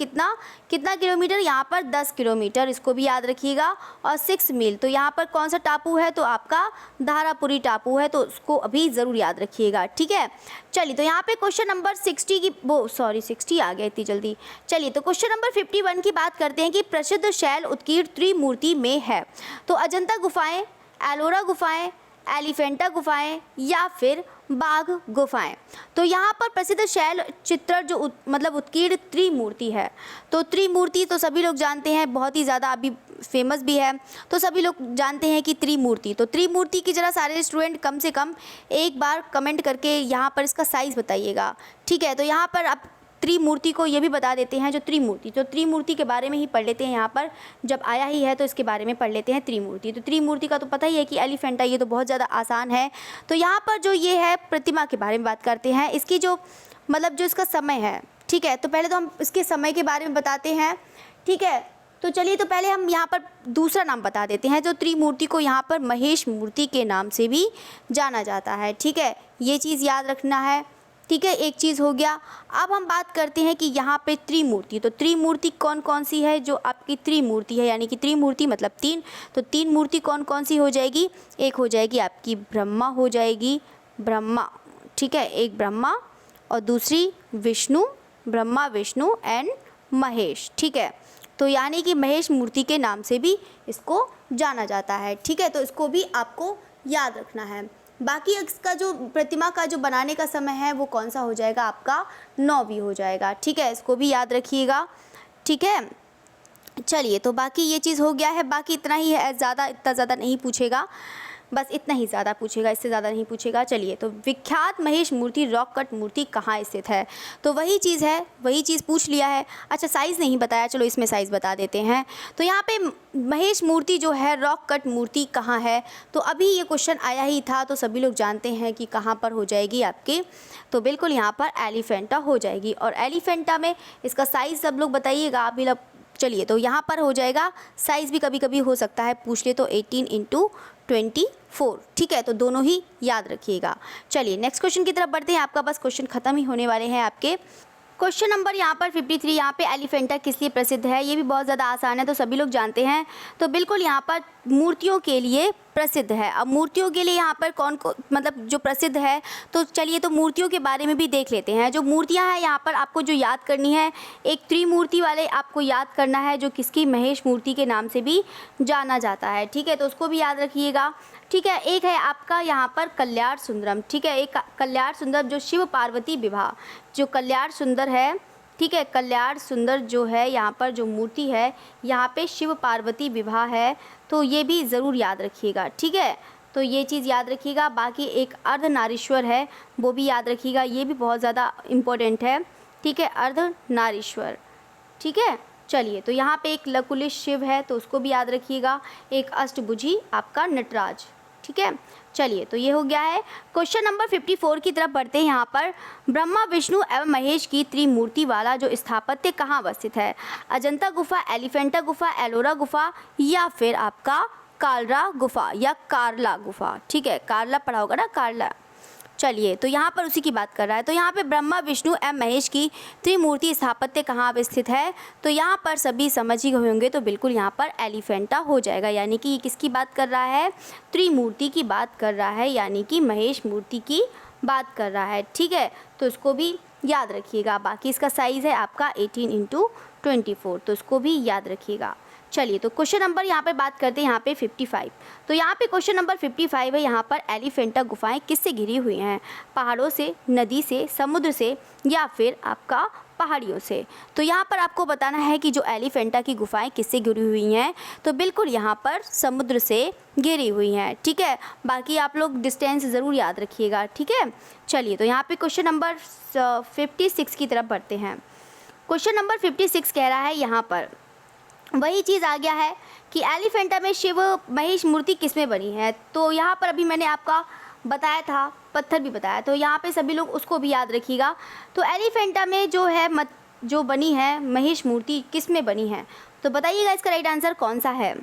कितना किलोमीटर, यहाँ पर 10 किलोमीटर, इसको भी याद रखिएगा। और 6 मील, तो यहाँ पर कौन सा टापू है, तो आपका धारापुरी टापू है, तो उसको अभी ज़रूर याद रखिएगा। ठीक है, चलिए, तो यहाँ पे क्वेश्चन नंबर 60 आ गया इतनी जल्दी। चलिए, तो क्वेश्चन नंबर 51 की बात करते हैं कि प्रसिद्ध शैल उत्कीर्ण त्रिमूर्ति में है। तो अजंता गुफाएं, एलोरा गुफाएं, एलिफेंटा गुफाएं या फिर बाघ गुफाएं। तो यहाँ पर प्रसिद्ध शैल चित्र जो मतलब उत्कीर्ण त्रिमूर्ति है। तो त्रिमूर्ति तो सभी लोग जानते हैं, बहुत ही ज़्यादा अभी फेमस भी है, तो सभी लोग जानते हैं कि त्रिमूर्ति। तो त्रिमूर्ति की ज़रा सारे स्टूडेंट कम से कम एक बार कमेंट करके यहाँ पर इसका साइज़ बताइएगा। ठीक है, तो यहाँ पर आप त्रिमूर्ति को ये भी बता देते हैं, जो त्रिमूर्ति के बारे में ही पढ़ लेते हैं। यहाँ पर जब आया ही है तो इसके बारे में पढ़ लेते हैं त्रिमूर्ति। तो त्रिमूर्ति का तो पता ही है कि एलिफेंटा, ये तो बहुत ज़्यादा आसान है। तो यहाँ पर जो ये है प्रतिमा के बारे में बात करते हैं, इसकी जो मतलब जो इसका समय है। ठीक है, तो पहले तो हम इसके समय के बारे में बताते हैं। ठीक है, तो चलिए, तो पहले हम यहाँ पर दूसरा नाम बता देते हैं। जो त्रिमूर्ति को यहाँ पर महेश मूर्ति के नाम से भी जाना जाता है। ठीक है, ये चीज़ याद रखना है। ठीक है, एक चीज़ हो गया। अब हम बात करते हैं कि यहाँ पे त्रिमूर्ति, तो त्रिमूर्ति कौन कौन सी है, जो आपकी त्रिमूर्ति है, यानी कि त्रिमूर्ति मतलब 3। तो 3 मूर्ति कौन कौन सी हो जाएगी, एक हो जाएगी आपकी ब्रह्मा हो जाएगी, ब्रह्मा। ठीक है, एक ब्रह्मा और दूसरी विष्णु, ब्रह्मा विष्णु एंड महेश। ठीक है, तो यानी कि महेश मूर्ति के नाम से भी इसको जाना जाता है। ठीक है, तो इसको भी आपको याद रखना है। बाकी इसका जो प्रतिमा का जो बनाने का समय है वो कौन सा हो जाएगा, आपका 9वीं हो जाएगा। ठीक है, इसको भी याद रखिएगा। ठीक है, चलिए, तो बाकी ये चीज़ हो गया है। बाकी इतना ही है, इतना ज़्यादा नहीं पूछेगा, बस इतना ही ज़्यादा पूछेगा, इससे ज़्यादा नहीं पूछेगा। चलिए, तो विख्यात महेश मूर्ति रॉक कट मूर्ति कहाँ स्थित है। तो वही चीज़ पूछ लिया है। अच्छा, साइज़ नहीं बताया, चलो इसमें साइज़ बता देते हैं। तो यहाँ पे महेश मूर्ति जो है रॉक कट मूर्ति कहाँ है, तो अभी ये क्वेश्चन आया ही था, तो सभी लोग जानते हैं कि कहाँ पर हो जाएगी आपके, तो बिल्कुल यहाँ पर एलिफेंटा हो जाएगी। और एलिफेंटा में इसका साइज़ सब लोग बताइएगा आप भी। चलिए, तो यहाँ पर हो जाएगा, साइज़ भी कभी कभी हो सकता है पूछ ले, तो 18x24। ठीक है, तो दोनों ही याद रखिएगा। चलिए, नेक्स्ट क्वेश्चन की तरफ बढ़ते हैं। आपका बस क्वेश्चन ख़त्म ही होने वाले हैं आपके। क्वेश्चन नंबर यहाँ पर 53, यहाँ पे एलिफेंटा किस लिए प्रसिद्ध है, ये भी बहुत ज़्यादा आसान है, तो सभी लोग जानते हैं। तो बिल्कुल यहाँ पर मूर्तियों के लिए प्रसिद्ध है। अब मूर्तियों के लिए यहाँ पर कौन मतलब जो प्रसिद्ध है, तो चलिए, तो मूर्तियों के बारे में भी देख लेते हैं। जो मूर्तियाँ हैं यहाँ पर आपको जो याद करनी है, एक त्रिमूर्ति वाले आपको याद करना है, जो किसकी, महेश मूर्ति के नाम से भी जाना जाता है। ठीक है, तो उसको भी याद रखिएगा। ठीक है, एक है आपका यहाँ पर कल्याण सुंदरम। ठीक है, एक कल्याण सुंदर जो शिव पार्वती विवाह, जो कल्याण सुंदर है। ठीक है, कल्याण सुंदर जो है यहाँ पर जो मूर्ति है, यहाँ पे शिव पार्वती विवाह है, तो ये भी ज़रूर याद रखिएगा। ठीक है, तो ये चीज़ याद रखिएगा। बाकी एक अर्धनारीश्वर है, वो भी याद रखिएगा, ये भी बहुत ज़्यादा इम्पोर्टेंट है। ठीक है, अर्धनारीश्वर। ठीक है, चलिए, तो यहाँ पे एक लकुलिश शिव है, तो उसको भी याद रखिएगा। एक अष्टभुजी आपका नटराज। ठीक है, चलिए, तो ये हो गया है। क्वेश्चन नंबर 54 की तरफ बढ़ते हैं। यहाँ पर ब्रह्मा विष्णु एवं महेश की त्रिमूर्ति वाला जो स्थापत्य कहाँ अवस्थित है, अजंता गुफा, एलिफेंटा गुफा, एलोरा गुफा या फिर आपका कालरा गुफा या कार्ला गुफा, ठीक है, कार्ला पढ़ा होगा ना, कार्ला। चलिए, तो यहाँ पर उसी की बात कर रहा है। तो यहाँ पे ब्रह्मा विष्णु एवं महेश की त्रिमूर्ति स्थापत्य कहाँ स्थित है, तो यहाँ पर सभी समझ ही गए होंगे, तो बिल्कुल यहाँ पर एलिफेंटा हो जाएगा। यानी कि ये किसकी बात कर रहा है, त्रिमूर्ति की बात कर रहा है, यानी कि महेश मूर्ति की बात कर रहा है, ठीक है। तो इसको भी याद रखिएगा। बाकी इसका साइज़ है आपका 18x24, तो इसको भी याद रखिएगा। चलिए, तो क्वेश्चन नंबर यहाँ पे बात करते हैं यहाँ पे 55। तो यहाँ पे क्वेश्चन नंबर 55 है, यहाँ पर एलिफेंटा गुफाएं किससे घिरी हुई हैं, पहाड़ों से, नदी से, समुद्र से या फिर आपका पहाड़ियों से। तो यहाँ पर आपको बताना है कि जो एलिफेंटा की गुफाएं किससे घिरी हुई हैं, तो बिल्कुल यहाँ पर समुद्र से घिरी हुई हैं, ठीक है। बाकी आप लोग डिस्टेंस ज़रूर याद रखिएगा, ठीक है। चलिए, तो यहाँ पे क्वेश्चन नंबर 56 की तरफ बढ़ते हैं। क्वेश्चन नंबर 56 कह रहा है, यहाँ पर वही चीज़ आ गया है कि एलिफेंटा में शिव महेश मूर्ति किस में बनी है। तो यहाँ पर अभी मैंने आपका बताया था, पत्थर भी बताया, तो यहाँ पे सभी लोग उसको भी याद रखिएगा। तो एलिफेंटा में जो है जो बनी है महेश मूर्ति किस में बनी है, तो बताइएगा इसका राइट आंसर कौन सा है।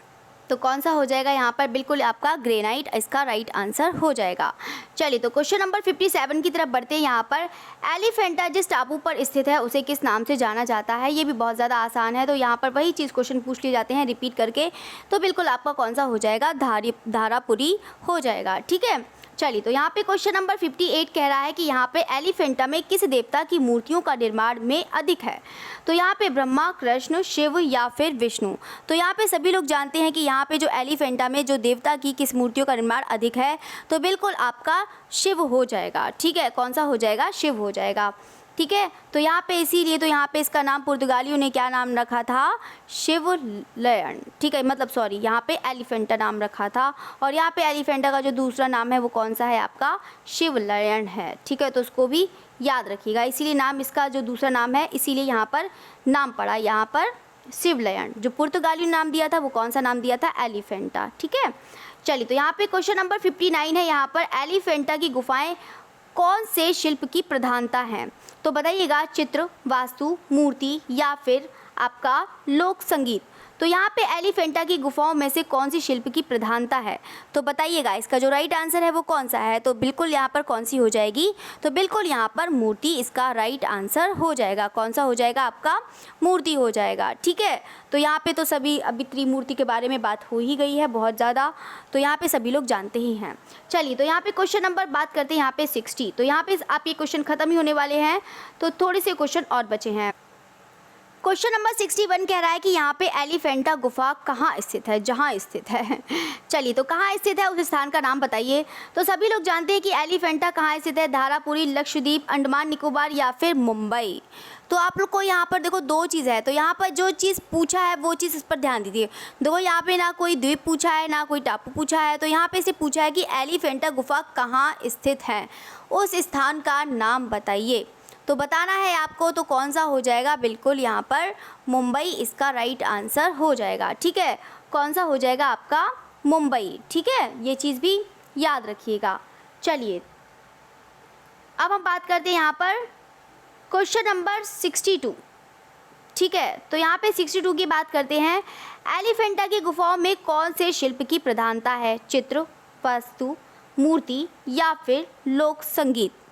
तो कौन सा हो जाएगा यहाँ पर, बिल्कुल आपका ग्रेनाइट इसका राइट आंसर हो जाएगा। चलिए, तो क्वेश्चन नंबर 57 की तरफ बढ़ते हैं। यहाँ पर एलिफेंटा जिस टापू पर स्थित है उसे किस नाम से जाना जाता है, ये भी बहुत ज़्यादा आसान है। तो यहाँ पर वही चीज़ क्वेश्चन पूछ लिए जाते हैं रिपीट करके, तो बिल्कुल आपका कौन सा हो जाएगा, धारापुरी हो जाएगा, ठीक है। चलिए, तो यहाँ पे क्वेश्चन नंबर 58 कह रहा है कि यहाँ पे एलिफेंटा में किस देवता की मूर्तियों का निर्माण में अधिक है। तो यहाँ पे ब्रह्मा, कृष्ण, शिव या फिर विष्णु। तो यहाँ पे सभी लोग जानते हैं कि यहाँ पे जो एलिफेंटा में जो देवता की किस मूर्तियों का निर्माण अधिक है, तो बिल्कुल आपका शिव हो जाएगा, ठीक है। कौन सा हो जाएगा, शिव हो जाएगा, ठीक है। तो यहाँ पे इसीलिए तो यहाँ पे इसका नाम पुर्तगालियों ने क्या नाम रखा था, शिवलयन, ठीक है, मतलब सॉरी, यहाँ पे एलिफेंटा नाम रखा था। और यहाँ पे एलिफेंटा का जो दूसरा नाम है वो कौन सा है, आपका शिवलयन है, ठीक है। तो उसको भी याद रखिएगा, इसीलिए नाम इसका जो दूसरा नाम है इसीलिए यहाँ पर नाम पड़ा, यहाँ पर शिवलयन। जो पुर्तगालियों नाम दिया था वो कौन सा नाम दिया था, एलिफेंटा, ठीक है। चलिए, तो यहाँ पे क्वेश्चन नंबर 59 है, यहाँ पर एलिफेंटा की गुफाएं कौन से शिल्प की प्रधानता है। तो बताइएगा, चित्र, वास्तु, मूर्ति या फिर आपका लोक संगीत। तो यहाँ पे एलिफेंटा की गुफाओं में से कौन सी शिल्प की प्रधानता है, तो बताइएगा इसका जो राइट आंसर है वो कौन सा है। तो बिल्कुल यहाँ पर कौन सी हो जाएगी, तो बिल्कुल यहाँ पर मूर्ति इसका राइट आंसर हो जाएगा। कौन सा हो जाएगा, आपका मूर्ति हो जाएगा, ठीक है। तो यहाँ पे तो सभी अभी त्रिमूर्ति के बारे में बात हो ही गई है बहुत ज़्यादा, तो यहाँ पे सभी लोग जानते ही हैं। चलिए, तो यहाँ पे क्वेश्चन नंबर बात करते हैं यहाँ पे 60। तो यहाँ पे आपके क्वेश्चन ख़त्म ही होने वाले हैं, तो थोड़े से क्वेश्चन और बचे हैं। क्वेश्चन नंबर 61 कह रहा है कि यहाँ पे एलिफेंटा गुफा कहाँ स्थित है, जहाँ स्थित है। चलिए, तो कहाँ स्थित है उस स्थान का नाम बताइए। तो सभी लोग जानते हैं कि एलिफेंटा कहाँ स्थित है, धारापुरी, लक्षद्वीप, अंडमान निकोबार या फिर मुंबई। तो आप लोग को यहाँ पर देखो दो चीज़ है, तो यहाँ पर जो चीज़ पूछा है वो चीज़ इस पर ध्यान दीजिए। देखो यहाँ पे ना कोई द्वीप पूछा है ना कोई टापू पूछा है, तो यहाँ पे से पूछा है कि एलिफेंटा गुफा कहाँ स्थित है, उस स्थान का नाम बताइए। तो बताना है आपको, तो कौन सा हो जाएगा, बिल्कुल यहाँ पर मुंबई इसका राइट आंसर हो जाएगा, ठीक है। कौन सा हो जाएगा, आपका मुंबई, ठीक है, ये चीज़ भी याद रखिएगा। चलिए, अब हम बात करते हैं यहाँ पर क्वेश्चन नंबर 62, ठीक है। तो यहाँ पे 62 की बात करते हैं। एलिफेंटा की गुफाओं में कौन से शिल्प की प्रधानता है, चित्र, वास्तु, मूर्ति या फिर लोक संगीत।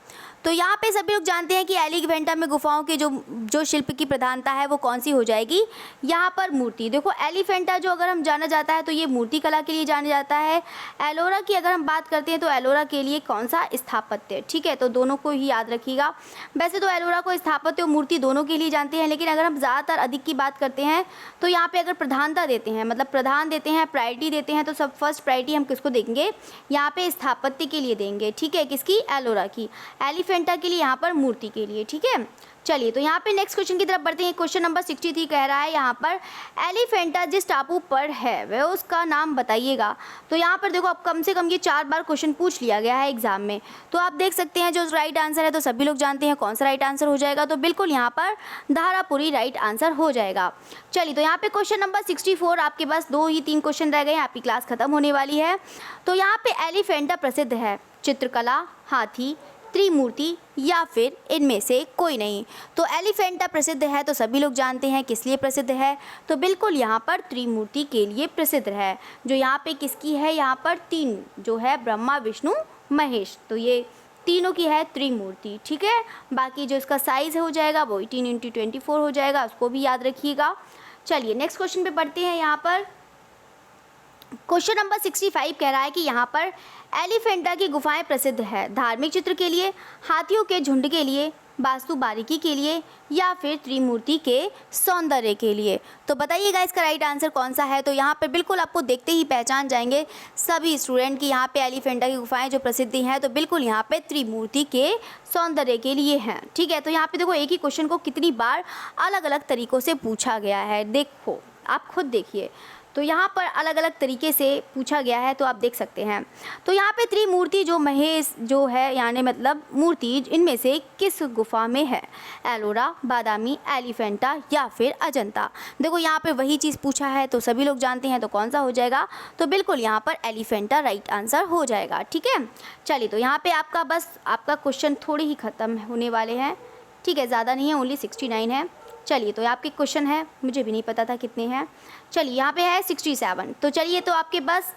तो यहाँ पे सभी लोग जानते हैं कि एलिफेंटा में गुफाओं के जो शिल्प की प्रधानता है वो कौन सी हो जाएगी, यहाँ पर मूर्ति। देखो एलिफेंटा जो अगर हम जाना जाता है तो ये मूर्ति कला के लिए जाना जाता है। एलोरा की अगर हम बात करते हैं तो एलोरा के लिए कौन सा, स्थापत्य, ठीक है। तो दोनों को ही याद रखिएगा। वैसे तो एलोरा को स्थापत्य और मूर्ति दोनों के लिए जानते हैं, लेकिन अगर हम ज़्यादातर अधिक की बात करते हैं तो यहाँ पर अगर प्रधानता देते हैं, मतलब प्रधान देते हैं, प्रायोरिटी देते हैं, तो सब फर्स्ट प्रायोरिटी हम किसको देंगे, यहाँ पे स्थापत्य के लिए देंगे, ठीक है। किसकी, एलोरा की। एलिफेंटा के लिए, यहाँ पर मूर्ति के लिए, ठीक है। चलिए, तो यहाँ पे नेक्स्ट क्वेश्चन की तरफ बढ़ते हैं। क्वेश्चन नंबर 63 कह रहा है यहाँ पर एलिफेंटा जिस टापू पर है वह उसका नाम बताइएगा। तो यहाँ पर देखो अब कम से कम ये 4 बार क्वेश्चन पूछ लिया गया है एग्जाम में, तो आप देख सकते हैं जो राइट आंसर है, तो सभी लोग जानते हैं कौन सा राइट आंसर हो जाएगा, तो बिल्कुल यहाँ पर धारापुरी राइट आंसर हो जाएगा। चलिए, तो यहाँ पे क्वेश्चन नंबर 64, आपके पास 2 ही 3 क्वेश्चन रह गए हैं, आपकी क्लास खत्म होने वाली है। तो यहाँ पे एलिफेंटा प्रसिद्ध है चित्रकला, हाथी, त्रिमूर्ति या फिर इनमें से कोई नहीं। तो एलिफेंटा प्रसिद्ध है तो सभी लोग जानते हैं किस लिए प्रसिद्ध है, तो बिल्कुल यहाँ पर त्रिमूर्ति के लिए प्रसिद्ध है। जो यहाँ पे किसकी है, यहाँ पर तीन जो है ब्रह्मा विष्णु महेश, तो ये तीनों की है त्रिमूर्ति, ठीक है। बाकी जो इसका साइज़ हो जाएगा वो 18x24 हो जाएगा, उसको भी याद रखिएगा। चलिए नेक्स्ट क्वेश्चन पे बढ़ते हैं। यहाँ पर क्वेश्चन नंबर 65 कह रहा है कि यहाँ पर एलिफेंटा की गुफाएं प्रसिद्ध है धार्मिक चित्र के लिए, हाथियों के झुंड के लिए, वास्तु बारीकी के लिए या फिर त्रिमूर्ति के सौंदर्य के लिए। तो बताइएगा इसका राइट आंसर कौन सा है। तो यहाँ पे बिल्कुल आपको देखते ही पहचान जाएंगे सभी स्टूडेंट की यहाँ पे एलिफेंटा की गुफाएं जो प्रसिद्ध हैं, तो बिल्कुल यहाँ पे त्रिमूर्ति के सौंदर्य के लिए हैं, ठीक है। तो यहाँ पे देखो एक ही क्वेश्चन को कितनी बार अलग अलग तरीक़ों से पूछा गया है, देखो आप खुद देखिए। तो यहाँ पर अलग अलग तरीके से पूछा गया है, तो आप देख सकते हैं। तो यहाँ पे त्रिमूर्ति जो महेश जो है यानी मतलब मूर्ति इनमें से किस गुफा में है, एलोरा, बादामी, एलिफेंटा या फिर अजंता। देखो यहाँ पे वही चीज़ पूछा है तो सभी लोग जानते हैं, तो कौन सा हो जाएगा, तो बिल्कुल यहाँ पर एलिफेंटा राइट आंसर हो जाएगा, ठीक है। चलिए तो यहाँ पर आपका क्वेश्चन थोड़े ही ख़त्म होने वाले हैं, ठीक है, ज़्यादा नहीं है, ओनली 69 है। चलिए तो आपके क्वेश्चन है, मुझे भी नहीं पता था कितने हैं। चलिए यहाँ पे है 67। तो चलिए तो आपके बस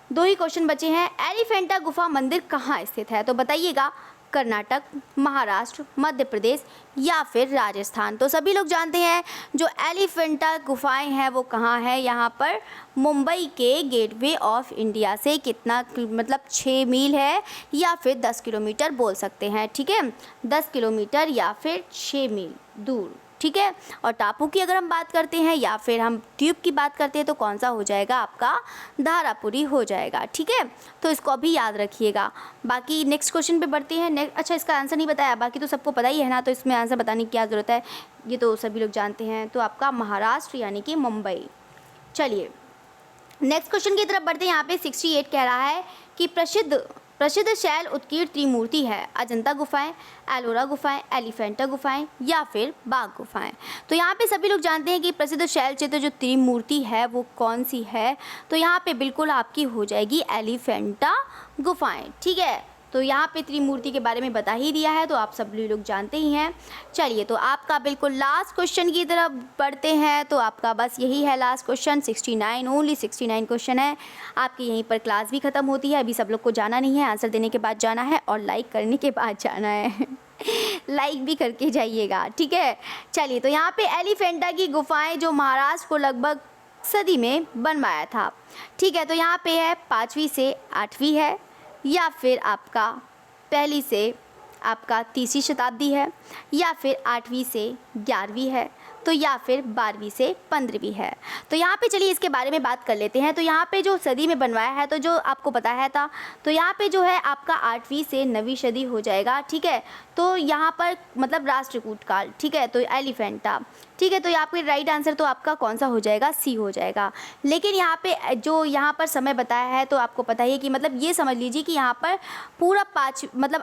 2 ही क्वेश्चन बचे हैं। एलिफेंटा गुफा मंदिर कहाँ स्थित है, तो बताइएगा कर्नाटक, महाराष्ट्र, मध्य प्रदेश या फिर राजस्थान। तो सभी लोग जानते हैं जो एलिफेंटा गुफाएं हैं वो कहाँ है, यहाँ पर मुंबई के गेटवे ऑफ इंडिया से कितना मतलब 6 मील है या फिर 10 किलोमीटर बोल सकते हैं, ठीक है, 10 किलोमीटर या फिर 6 मील दूर, ठीक है। और टापू की अगर हम बात करते हैं या फिर हम द्वीप की बात करते हैं तो कौन सा हो जाएगा, आपका धारापुरी हो जाएगा, ठीक है। तो इसको अभी याद रखिएगा। बाकी नेक्स्ट क्वेश्चन पे बढ़ते हैं। अच्छा इसका आंसर नहीं बताया, बाकी तो सबको पता ही है ना, तो इसमें आंसर बताने की क्या ज़रूरत है, ये तो सभी लोग जानते हैं। तो आपका महाराष्ट्र यानी कि मुंबई। चलिए नेक्स्ट क्वेश्चन की तरफ बढ़ते हैं। यहाँ पे 68 कह रहा है कि प्रसिद्ध शैल उत्कीर्ण त्रिमूर्ति है, अजंता गुफाएं, एलोरा गुफाएं, एलिफेंटा गुफाएं या फिर बाघ गुफाएं। तो यहाँ पे सभी लोग जानते हैं कि प्रसिद्ध शैल चित्र जो त्रिमूर्ति है वो कौन सी है, तो यहाँ पे बिल्कुल आपकी हो जाएगी एलिफेंटा गुफाएं, ठीक है। तो यहाँ पे त्रिमूर्ति के बारे में बता ही दिया है, तो आप सभी लोग जानते ही हैं। चलिए तो आपका बिल्कुल लास्ट क्वेश्चन की तरफ बढ़ते हैं। तो आपका बस यही है लास्ट क्वेश्चन, 69, ओनली 69 क्वेश्चन है। आपकी यहीं पर क्लास भी ख़त्म होती है। अभी सब लोग को जाना नहीं है, आंसर देने के बाद जाना है और लाइक करने के बाद जाना है लाइक भी करके जाइएगा, ठीक है। चलिए तो यहाँ पे एलिफेंटा की गुफाएँ जो महाराष्ट्र को लगभग सदी में बनवाया था, ठीक है। तो यहाँ पे है 5वीं से 8वीं है या फिर आपका पहली से आपका 3री शताब्दी है या फिर 8वीं से 11वीं है, तो या फिर 12वीं से 15वीं है। तो यहाँ पे चलिए इसके बारे में बात कर लेते हैं। तो यहाँ पे जो सदी में बनवाया है, तो जो आपको बताया था, तो यहाँ पे जो है आपका 8वीं से 9वीं सदी हो जाएगा, ठीक है। तो यहाँ पर मतलब राष्ट्रकूट काल, ठीक है, तो एलिफेंटा, ठीक है। तो आपके राइट आंसर तो आपका कौन सा हो जाएगा, सी हो जाएगा। लेकिन यहाँ पे जो यहाँ पर समय बताया है तो आपको पता ही है कि मतलब ये समझ लीजिए कि यहाँ पर पूरा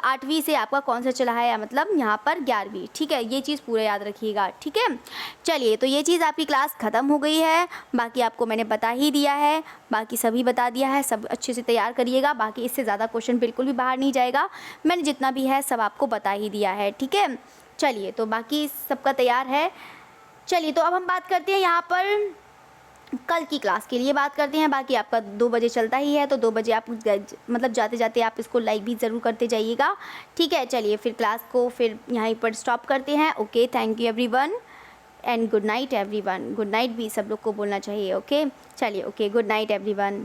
8वीं से आपका कौन सा चला है, मतलब यहाँ पर 11वीं, ठीक है। ये चीज़ पूरा याद रखिएगा, ठीक है। चलिए तो ये चीज़ आपकी क्लास ख़त्म हो गई है। बाकी आपको मैंने बता ही दिया है, बाकी सभी बता दिया है, सब अच्छे से तैयार करिएगा। बाकी इससे ज़्यादा क्वेश्चन बिल्कुल भी बाहर नहीं जाएगा, मैंने जितना भी है सब आपको बता ही दिया है, ठीक है। चलिए तो बाकी सबका तैयार है। चलिए तो अब हम बात करते हैं यहाँ पर कल की क्लास के लिए बात करते हैं। बाकी आपका 2 बजे चलता ही है, तो 2 बजे आप मतलब जाते जाते आप इसको लाइक भी ज़रूर करते जाइएगा, ठीक है। चलिए फिर क्लास को फिर यहीं पर स्टॉप करते हैं। Okay, thank you everyone and good night everyone. Good night भी सब लोग को बोलना चाहिए, ओके। चलिए ओके, गुड नाइट एवरीवन।